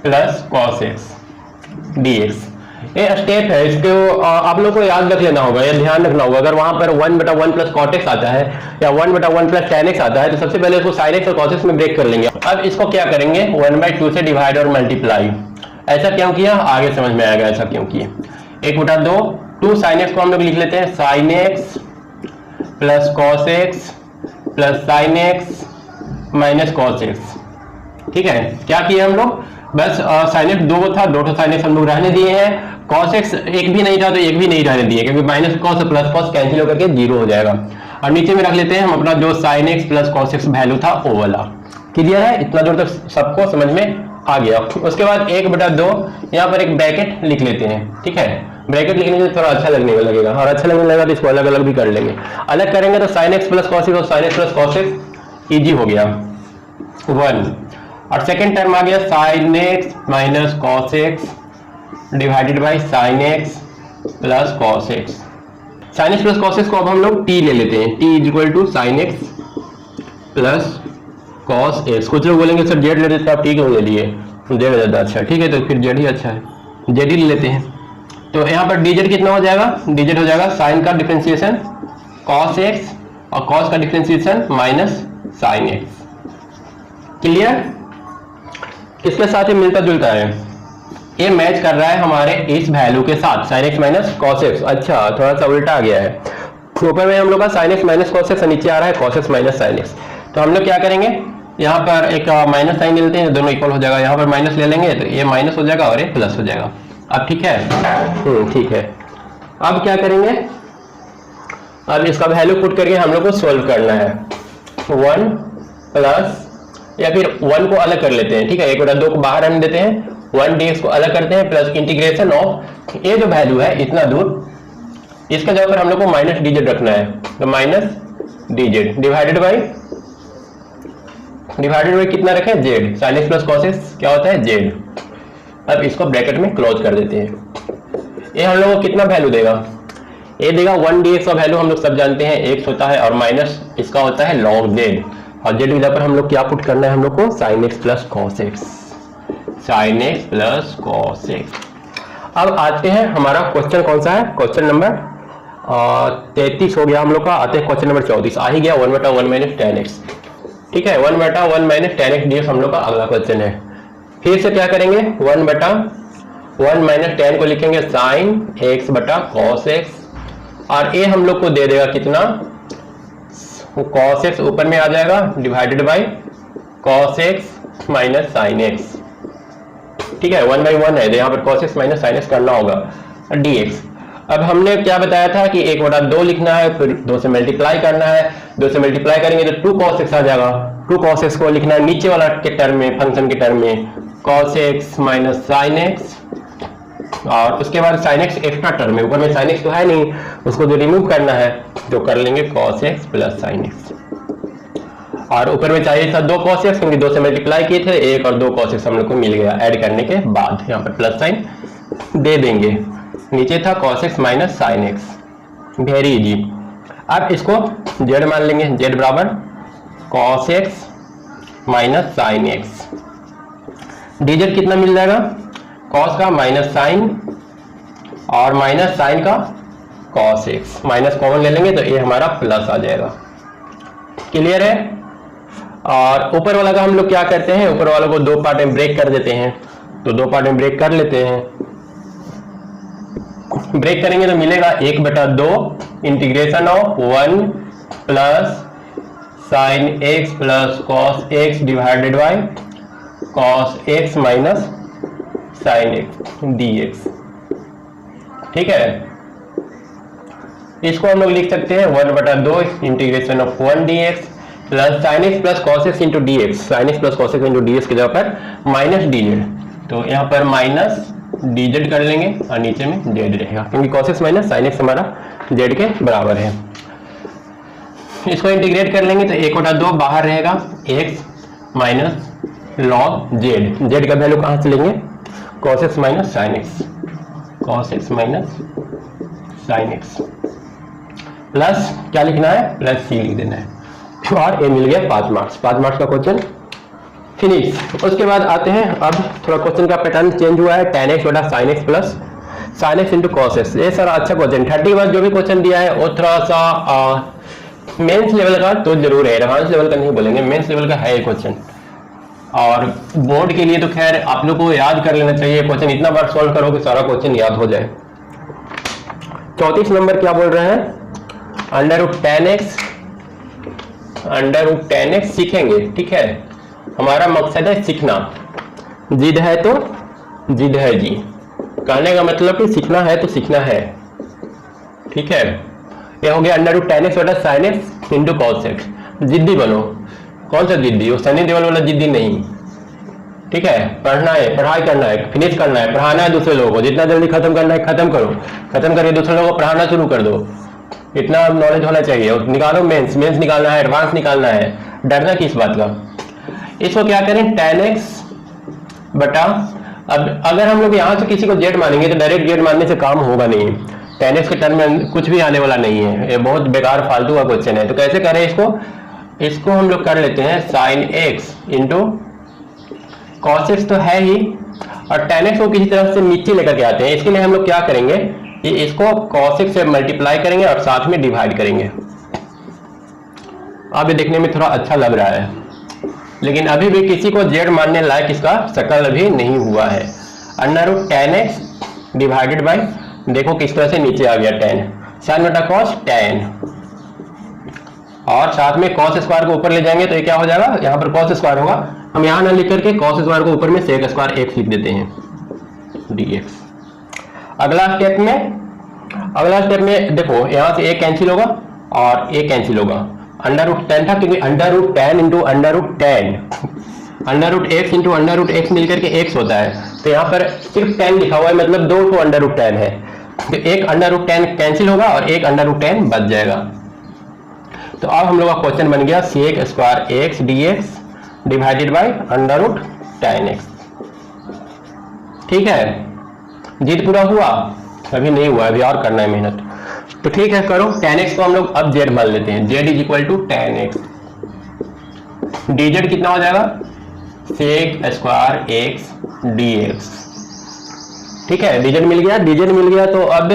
plus cos x dx। ये स्टेप है, इसको आप लोग को याद रख लेना होगा, ये ध्यान रखना होगा। अगर वहां पर 1/1 + cot x आता है या 1/1 + tan x आता है तो सबसे पहले इसको sin x और cos x में ब्रेक कर लेंगे। अब इसको क्या करेंगे 1/2 से डिवाइड और मल्टीप्लाई। ऐसा क्यों किया आगे समझ में आएगा ऐसा क्यों किया। 1/2 2 sin x को हम लोग लिख लेते हैं sin x plus cos x plus sin x minus cos x, ठीक है। क्या किया हम लोग बस sin x 2 था, 2 sin x हम लोग रहने दिए हैं, cos x 1 भी नहीं था तो 1 भी नहीं रहने दिए, क्योंकि माइनस cos और प्लस cos कैंसिल होकर के 0 हो जाएगा। और नीचे में रख लेते हैं हम अपना जो sin x plus cos x value था वो वाला। क्लियर है, इतना दूर तक सबको समझ में आ गया। उसके बाद 1/2 यहाँ पर एक ब्रैकेट लिख लेते हैं, ठीक है। ब्रैकेट लिखने से थोड़ा अच्छा लगने लगेगा, और अच्छा लगने लगेगा तो इसको अलग अलग भी कर लेंगे। अलग करेंगे तो sin x plus cos x और sin x plus cos x easy हो गया 1, और सेकेंड टर्म आ गया sin x minus cos x divided by sin x plus cos x। sin x plus cos x को अब हम लोग t ले लेते हैं, t is equal to sin x plus cos x. कुछ लोग बोलेंगे सर जेड ले लेते आप, ठीक है ले लिए, जेड ज़्यादा अच्छा है, ठीक है तो फिर जेड ही अच्छा है, जेड ही ले लेते हैं। तो यहाँ पर डी जेड कितना हो जाएगा, डी जेड हो जाएगा साइन का डिफ्रेंसिएशन कॉस एक्स और कॉस का differentiation minus sine x. Clear? किसके साथ ये मिलता जुलता है, ये मैच कर रहा है हमारे इस वैल्यू के साथ, sine x minus cos x. अच्छा थोड़ा सा उल्टा आ गया है, ऊपर में हम लोग का sine x minus cos x, नीचे आ रहा है cos x minus sine x. तो हम लोग क्या करेंगे, यहाँ पर एक माइनस साइन लेते हैं, दोनों इक्वल हो जाएगा, यहाँ पर माइनस ले लेंगे तो ये माइनस हो जाएगा और ये प्लस हो जाएगा। अब ठीक है, ठीक है। अब क्या करेंगे, अब इसका वैल्यू पुट करके हम लोग को सोल्व करना है। 1 प्लस, या फिर 1 को अलग कर लेते हैं, ठीक है, 1/2 को बाहर आने देते हैं, 1 dx को अलग करते हैं, प्लस इंटीग्रेशन ऑफ ये जो वैल्यू है इतना दूर, इसका जगह पर हम लोग को माइनस dz रखना है, तो माइनस dz डिवाइडेड बाई कितना रखें, z, sine x plus cos x क्या होता है, z। अब इसको ब्रैकेट में क्लोज कर देते हैं। ये हम लोग को कितना वैल्यू देगा, ये देगा 1 dx का वैल्यू हम लोग सब जानते हैं x होता है, और माइनस इसका होता है log z, और z की जगह पर हम लोग क्या पुट करना है, हम लोग को sine x plus cos x, sine x plus cos x. अब आते हैं हमारा क्वेश्चन कौन सा है, क्वेश्चन नंबर 33 हो गया हम लोग का। आते हैं क्वेश्चन नंबर 34, आ ही गया 1/1 माइनस tan x, ठीक है, 1/1 माइनस tan x dx हम लोग का अगला क्वेश्चन है। फिर से क्या करेंगे, 1/1 माइनस tan को लिखेंगे साइन x बटा कॉस एक्स, और ये हम लोग को दे देगा कितना, कॉस एक्स ऊपर में आ जाएगा divided by cos x minus sine x, ठीक है, 1/1 है तो यहाँ पर cos x minus sine x करना होगा dx। अब हमने क्या बताया था कि 1/2 लिखना है, फिर 2 से मल्टीप्लाई करना है, 2 से मल्टीप्लाई करेंगे तो 2 cos x आ जाएगा, 2 cos x को लिखना है नीचे वाला के टर्म में, फंक्शन के टर्म में, cos x minus sine x, और उसके बाद साइन एक्स एक्स्ट्रा टर्म है, ऊपर में साइन एक्स तो है नहीं, उसको जो रिमूव करना है तो कर लेंगे cos x plus sine x, और ऊपर में चाहिए था 2 cos x, क्योंकि 2 से मल्टीप्लाई किए थे, 1 और 2 cos x हम लोग को मिल गया ऐड करने के बाद, यहाँ पर प्लस साइन दे देंगे, नीचे था cos x minus sine x, very easy. अब इसको z मान लेंगे, z बराबर cos x minus sine x, dz कितना मिल जाएगा, cos का माइनस साइन और माइनस साइन का cos x, माइनस कॉमन ले लेंगे तो ये हमारा प्लस आ जाएगा। क्लियर है? और ऊपर वाला का हम लोग क्या करते हैं, ऊपर वाला को 2 पार्ट में ब्रेक कर देते हैं, तो 2 पार्ट में ब्रेक कर लेते हैं, ब्रेक करेंगे तो मिलेगा 1/2 integration of 1 plus sine x plus cos x divided by cos x minus sine x dx, ठीक है। इसको हम लोग लिख सकते हैं 1/2 integration of 1 dx plus sine x plus cos x into D x, sine x plus cos x into D x की जगह पर माइनस dz, तो यहाँ पर माइनस dz कर लेंगे और नीचे में z रहेगा, क्योंकि cos x minus sin x हमारा z के बराबर है। इसको इंटीग्रेट कर लेंगे तो 1/2 बाहर रहेगा, x माइनस log z का वैल्यू कहाँ से लेंगे, cos x minus sin x, cos x minus sin x, plus क्या लिखना है, प्लस c लिख देना है, और ये मिल गया 5 मार्क्स का क्वेश्चन फिनिश। उसके बाद आते हैं, अब थोड़ा क्वेश्चन का पैटर्न चेंज हुआ है, tan x बटा sin x plus sin x into cos x। ये सारा अच्छा क्वेश्चन, 30 के बाद जो भी क्वेश्चन दिया है वो थोड़ा सा मेंस लेवल का तो जरूर है, एडवांस लेवल का नहीं बोलेंगे, मेंस लेवल का है ये क्वेश्चन, और बोर्ड के लिए तो खैर आप लोग को याद कर लेना चाहिए, क्वेश्चन इतना बार सॉल्व करो कि सारा क्वेश्चन याद हो जाए। 34 नंबर क्या बोल रहे हैं, अंडर रूट tan x सीखेंगे, ठीक है, हमारा मकसद है सीखना, जिद है तो जिद है जी, कहने का मतलब कि सीखना है तो सीखना है, ठीक है। ये हो गया अंडर रूट tan x बटा sin x into cos x, जिद्दी बनो, कौन सा जिद्दी, वो सनी देओल वाला जिद्दी नहीं, ठीक है, पढ़ना है, पढ़ाई करना है, फिनिश करना है, पढ़ाना है दूसरे लोगों को, जितना जल्दी खत्म करना है खत्म करो, खत्म करके दूसरे लोगों को पढ़ाना शुरू कर दो, इतना नॉलेज होना चाहिए, निकालो मेंस निकालना है, एडवांस निकालना है, डरना किस बात का। इसको क्या करें, tan x बटा, अब अगर हम लोग यहाँ से किसी को z मानेंगे तो डायरेक्ट z मानने से काम होगा नहीं, tan x के टर्म में कुछ भी आने वाला नहीं है, ये बहुत बेकार फालतू का क्वेश्चन है। तो कैसे करें इसको, इसको हम लोग कर लेते हैं sine x into cos x तो है ही, और टेन एक्स को किसी तरह से नीचे लेकर के आते हैं। इसके लिए हम लोग क्या करेंगे कि इसको cos x से मल्टीप्लाई करेंगे और साथ में डिवाइड करेंगे। अब ये देखने में थोड़ा अच्छा लग रहा है, लेकिन अभी भी किसी को z मानने लायक इसका शकल अभी नहीं हुआ है। Under root ten x divided by, देखो किस तरह से नीचे आ गया टेन, साइन बटा कॉस टेन, और साथ में कॉस स्क्वायर को ऊपर ले जाएंगे तो ये क्या हो जाएगा, यहाँ पर कॉस स्क्वायर होगा, हम यहाँ ना लिख करके कॉस स्क्वायर को ऊपर में सेक स्क्वायर एक्स लिख देते हैं dx। अगला स्टेप में देखो यहाँ से एक कैंसिल होगा और एक कैंसिल होगा, अंडर रूट टेन था क्योंकि under root tan into under root tan, under root x into under root x मिलकर के एक्स होता है, तो यहाँ पर सिर्फ टेन लिखा हुआ है, मतलब दो तो अंडर रूट टेन है, तो एक अंडर रूट टेन कैंसिल होगा और एक अंडर रूट टेन बच जाएगा। तो अब हम लोग का क्वेश्चन बन गया sec square x dx divided by under root ten x. ठीक है, जीत पूरा हुआ? अभी नहीं हुआ, अभी और करना है मेहनत। तो ठीक है, करो। टेन एक्स को हम लोग अब जेड मान लेते हैं, z is equal to tan x, d z कितना हो जाएगा, सेक स्क्वायर एक्स dx। ठीक है, डीजेड मिल गया, डीजेड मिल गया तो अब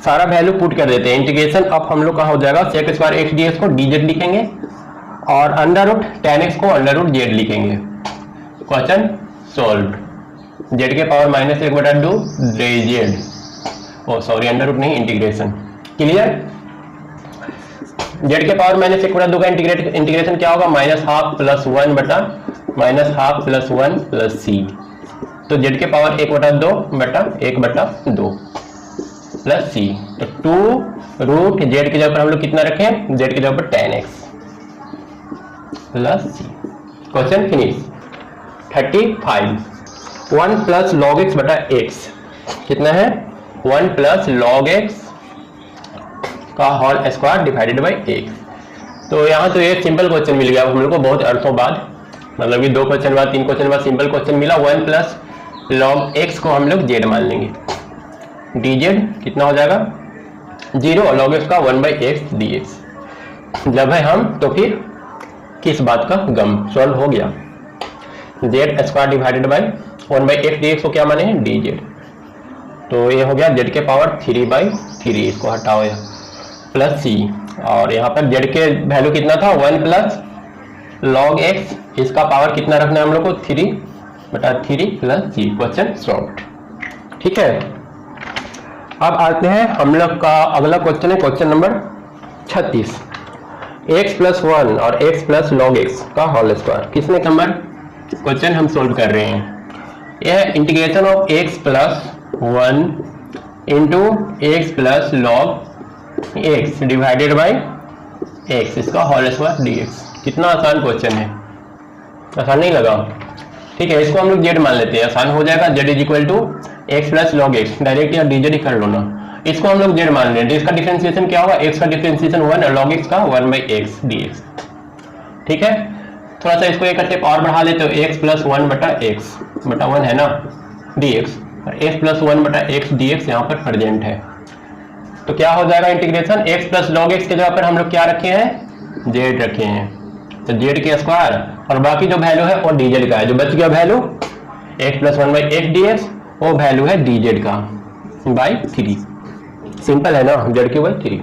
सारा वैल्यू पुट कर देते हैं। इंटीग्रेशन अब हम लोग का हो जाएगा सेक स्क्वायर एक्स dx को dz लिखेंगे और अंडर रूट टेन एक्स को अंडर रूट जेड लिखेंगे। Question solve. जेड के पावर माइनस एक बटा दो Z, oh sorry under root नहीं, इंटीग्रेशन। क्लियर? जेड के पावर माइनस एक बटा दो का इंटीग्रेशन क्या होगा, माइनस हाफ प्लस वन बटा minus half plus one plus C, तो जेड के पावर एक बटा दो प्लस सी, तो टू रूट जेड की जगह पर हम लोग कितना रखें, जेड की जगह पर ten X plus C. Question finish. 35 1 plus log X बटा एक्स कितना है, 1 प्लस लॉग एक्स का whole square divided by X. तो यहाँ तो एक सिंपल क्वेश्चन मिल गया हम लोग को बहुत अर्थों बाद, मतलब कि 2 क्वेश्चन बाद 3 क्वेश्चन बाद सिंपल क्वेश्चन मिला। 1 प्लस लॉग एक्स को हम लोग जेड मान लेंगे, डी जेड कितना हो जाएगा 0, लॉग एक्स का 1 बाई एक्स डी एक्स। जब है हम तो फिर किस बात का गम, सॉल्व हो गया। Z square divided by 1 by x d x को क्या माने हैं, डी जेड, तो ये हो गया जेड के पावर 3 बाई 3, इसको हटाओ या प्लस सी, और यहाँ पर जेड के वैल्यू कितना था 1 प्लस लॉग एक्स, इसका पावर कितना रखना है हम लोग को 3 बटा 3 प्लस सी। Question solve. ठीक है, अब आते हैं हम लोग का अगला क्वेश्चन है क्वेश्चन नंबर 36, x प्लस 1 और x प्लस लॉग एक्स का होल स्क्वायर। किसने नंबर क्वेश्चन हम सोल्व कर रहे हैं। यह integration of x plus 1 into x plus log x divided by x, इसका होल स्क्वायर dx। कितना आसान क्वेश्चन है, आसान नहीं लगा? ठीक है, इसको हम लोग जेड मान लेते हैं, आसान हो जाएगा। Z is equal to x plus log x, direct या डीजेड ही कर लो ना। इसको हम लोग जेड मान लें, तो इसका डिफरेंशिएशन क्या होगा, एक्स का डिफरेंशिएशन 1 और लॉग एक्स का 1 बाई एक्स dx। ठीक है, थोड़ा सा इसको एक स्टेप और बढ़ा लेते हो, एक्स प्लस 1 बटा एक्स बटा 1 है ना dx, और एक्स प्लस 1 बटा एक्स dx यहाँ पर प्रेजेंट है, तो क्या हो जाएगा integration x plus log x के जगह पर हम लोग क्या रखे हैं, जेड रखे हैं, तो जेड के स्क्वायर और बाकी जो वैल्यू है वो dz का है। जो बच गया value x plus 1 by x dx, वो वैल्यू है dz का बाई 3। सिंपल है ना, जेड की बाई 3,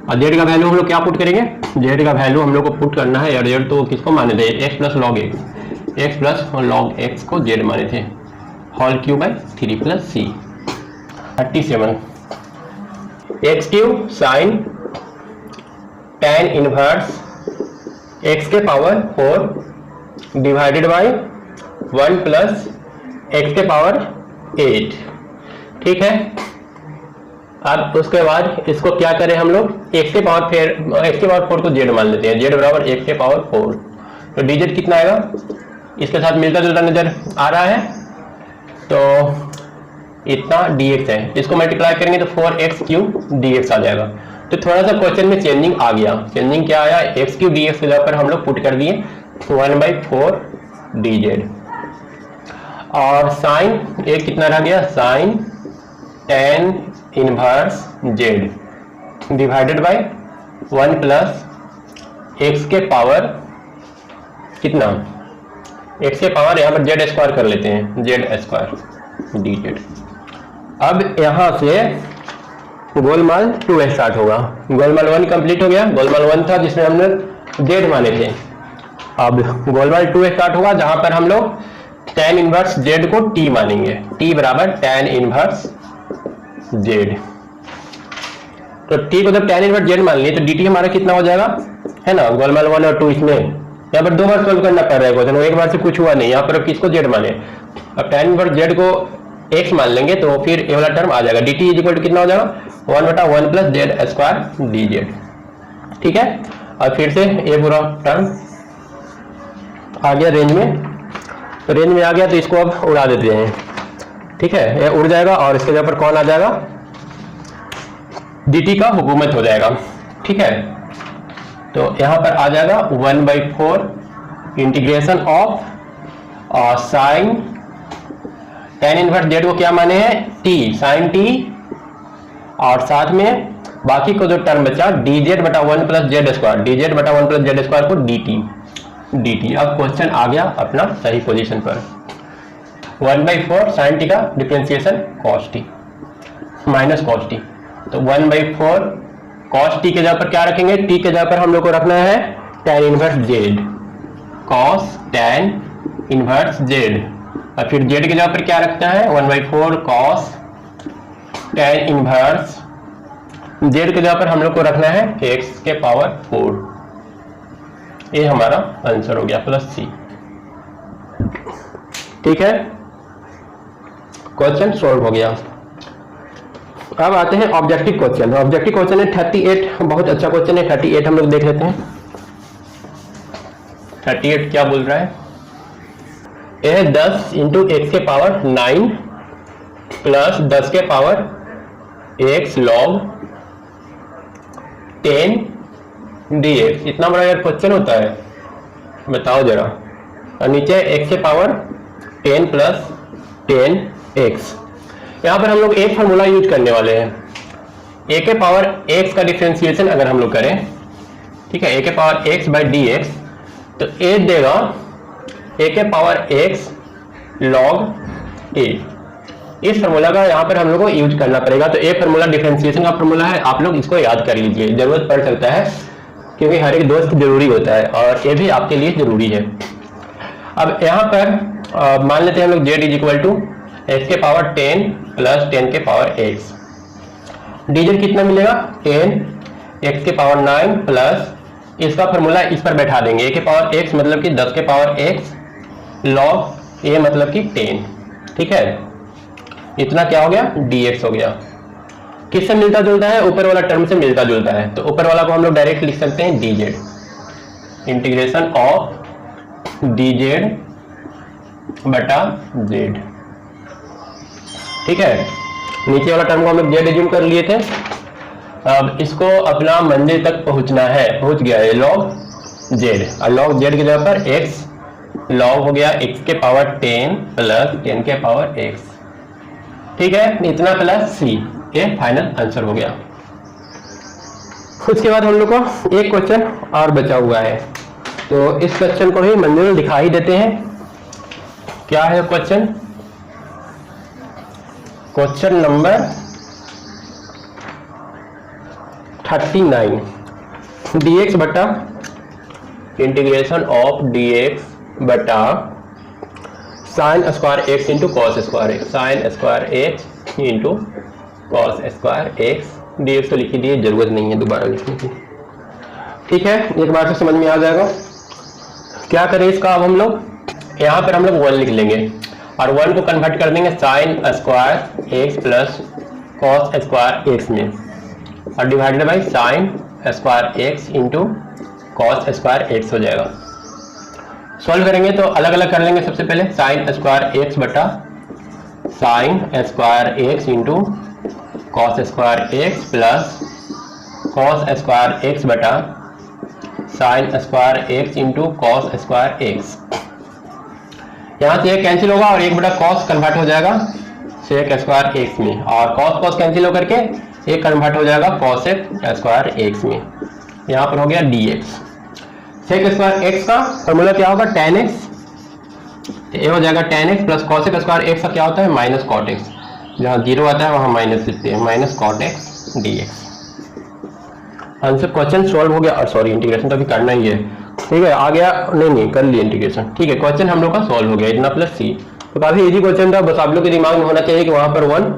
और जेड का वैल्यू हम लोग क्या पुट करेंगे, जेड का वैल्यू हम लोग को पुट करना है, और जेड तो किसको माने थे, X plus log X, X plus log X को जेड माने थे, whole cube by 3 plus C. 37 X cube sine tan inverse X के power 4 divided by 1 plus x के पावर 8। ठीक है, अब उसके बाद इसको क्या करें हम लोग, एक्स के पावर 4 को जेड मान लेते हैं, जेड बराबर एक्स के पावर 4, तो डीजेड कितना आएगा, इसके साथ मिलता जुलता नजर आ रहा है, तो इतना dx है, इसको मल्टीप्लाई करेंगे तो 4x क्यूब dx आ जाएगा। तो थोड़ा सा क्वेश्चन में चेंजिंग आ गया, चेंजिंग क्या आया, x क्यूब dx के जगह पर हम लोग पुट कर दिए 1/4 dz, और साइन एक कितना रह गया, sine tan inverse z divided by 1 plus x के पावर कितना, एक्स के पावर यहाँ पर जेड स्क्वायर कर लेते हैं, जेड स्क्वायर डी जेड। अब यहाँ से गोलमाल 2 स्टार्ट होगा। गोलमाल 1 कंप्लीट हो गया। गोलमाल 1 था जिसमें हमने जेड माने थे। अब गोलमाल 2 स्टार्ट होगा जहां पर हम लोग tan इनवर्स जेड को t मानेंगे, t बराबर tan इनवर्स जेड। तो t को जब tan इनवर्स जेड मान लिए तो dt हमारा कितना हो जाएगा, है ना। गोलमाल 1 और 2 इसमें यहाँ पर 2 बार सोल्व करना पड़ रहा है क्वेश्चन, एक बार से कुछ हुआ नहीं। यहाँ पर अब किसको जेड माने, अब tan इनवर्स जेड को x मान लेंगे तो फिर ये वाला टर्म आ जाएगा, dt इक्वल टू कितना हो जाएगा 1/1 plus Z square D Z. ठीक है, और फिर से ये पूरा टर्म आ गया रेंज में, तो रेंज में आ गया तो इसको अब उड़ा देते हैं। ठीक है, ये उड़ जाएगा और इसके जगह पर कौन आ जाएगा, dt का हुकूमत हो जाएगा। ठीक है, तो यहां पर आ जाएगा 1/4 integration of sine tan inverse Z को क्या माने हैं t, साइन t, और साथ में बाकी को जो टर्म बचा dz/1 plus Z square, dz/1 plus Z square को dt। अब क्वेश्चन आ गया अपना सही पोजीशन पर। 1/4 साइन t का differentiation cos t minus cos t, तो 1/4 cos t के जगह पर क्या रखेंगे, t के जगह पर हम लोग को रखना है tan inverse z, cos tan inverse z, और फिर z की जगह पर क्या रखना है 1/4 cos tan इनवर्स z की जगह पर हम लोग को रखना है x के पावर 4। ये हमारा आंसर हो गया प्लस c। ठीक है, क्वेश्चन सॉल्व हो गया। अब आते हैं ऑब्जेक्टिव क्वेश्चन। ऑब्जेक्टिव क्वेश्चन है 38, बहुत अच्छा क्वेश्चन है 38, हम लोग देख लेते हैं 38 क्या बोल रहा है। यह 10 इंटू एक्स के पावर 9 प्लस 10 के पावर x log 10 dx, इतना बड़ा यार क्वेश्चन होता है, बताओ जरा। और नीचे x के पावर 10 प्लस 10x। यहाँ पर हम लोग एक फार्मूला यूज करने वाले हैं, a के पावर x का डिफरेंशिएशन अगर हम लोग करें, ठीक है, a के power x by D x, तो a देगा a के पावर x log a। इस फार्मूला का यहाँ पर हम लोग को यूज करना पड़ेगा। तो एक फार्मूला डिफरेंशिएशन का फार्मूला है, आप लोग इसको याद कर लीजिए, जरूरत पड़ सकता है क्योंकि हर एक दोस्त जरूरी होता है और ये भी आपके लिए जरूरी है। अब यहाँ पर मान लेते हैं हम लोग z is equal to x के पावर 10 प्लस 10 के पावर x, dz कितना मिलेगा 10 x के पावर 9 प्लस इसका फार्मूला इस पर बैठा देंगे, a के पावर x मतलब कि 10 के पावर x log a मतलब कि 10। ठीक है, इतना क्या हो गया dx हो गया। किससे मिलता जुलता है, ऊपर वाला टर्म से मिलता जुलता है, तो ऊपर वाला को हम लोग डायरेक्ट लिख सकते हैं dz, इंटीग्रेशन ऑफ dz बटा z। ठीक है, नीचे वाला टर्म को हम लोग z एज्यूम कर लिए थे। अब इसको अपना मंजिल तक पहुंचना है, पहुंच गया है log z, और log z की जगह पर x log हो गया x के पावर 10 प्लस 10 के पावर x। ठीक है, इतना प्लस c, ये फाइनल आंसर हो गया। उसके बाद हम लोग को एक क्वेश्चन और बचा हुआ है, तो इस क्वेश्चन को ही मंजिल दिखा ही देते हैं। क्या है क्वेश्चन, क्वेश्चन नंबर 39, dx बटा इंटीग्रेशन ऑफ dx बटा sine square X into cos square x, sign square X into cos square x d x तो लिख दिए, जरूरत नहीं है दोबारा लिखने की। ठीक है, एक बार से समझ में आ जाएगा। क्या करें इसका, अब हम लोग यहाँ पर हम लोग 1 लिख लेंगे और 1 को कन्वर्ट कर देंगे sign square X plus cos square x में, और divided by sine square X into cos square x हो जाएगा। सॉल्व करेंगे तो अलग अलग कर लेंगे। सबसे पहले साइन स्क्वायर एक्स बटा sine square X into cos square X plus cos square X बटा sine square X into cos square X. यहाँ से एक कैंसिल होगा और 1 बटा कॉस कन्वर्ट हो जाएगा सेक स्क्वायर एक्स में, और कॉस कॉस कैंसिल होकर के एक कन्वर्ट हो जाएगा कॉसेक स्क्वायर एक्स में। यहाँ पर हो गया dx। सेक स्क्वायर एक्स का फॉर्मूला क्या होगा, tan x, ये हो जाएगा tan x plus cosec square x का क्या होता है, माइनस कॉट एक्स, जहाँ जीरो आता है वहाँ माइनस लिखते हैं, minus cot x dx। Answer question solve हो गया, और सॉरी इंटीग्रेशन तो अभी करना ही है, ठीक है, आ गया, नहीं कर लिया इंटीग्रेशन, ठीक है, क्वेश्चन हम लोग का सॉल्व हो गया, इतना प्लस सी। तो काफी इजी क्वेश्चन था, बस आप लोग के दिमाग में होना चाहिए कि वहां पर 1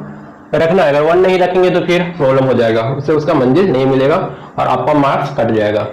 रखना है, अगर 1 नहीं रखेंगे तो फिर प्रॉब्लम हो जाएगा, उससे उसका मंजिल नहीं मिलेगा और आपका मार्क्स कट जाएगा।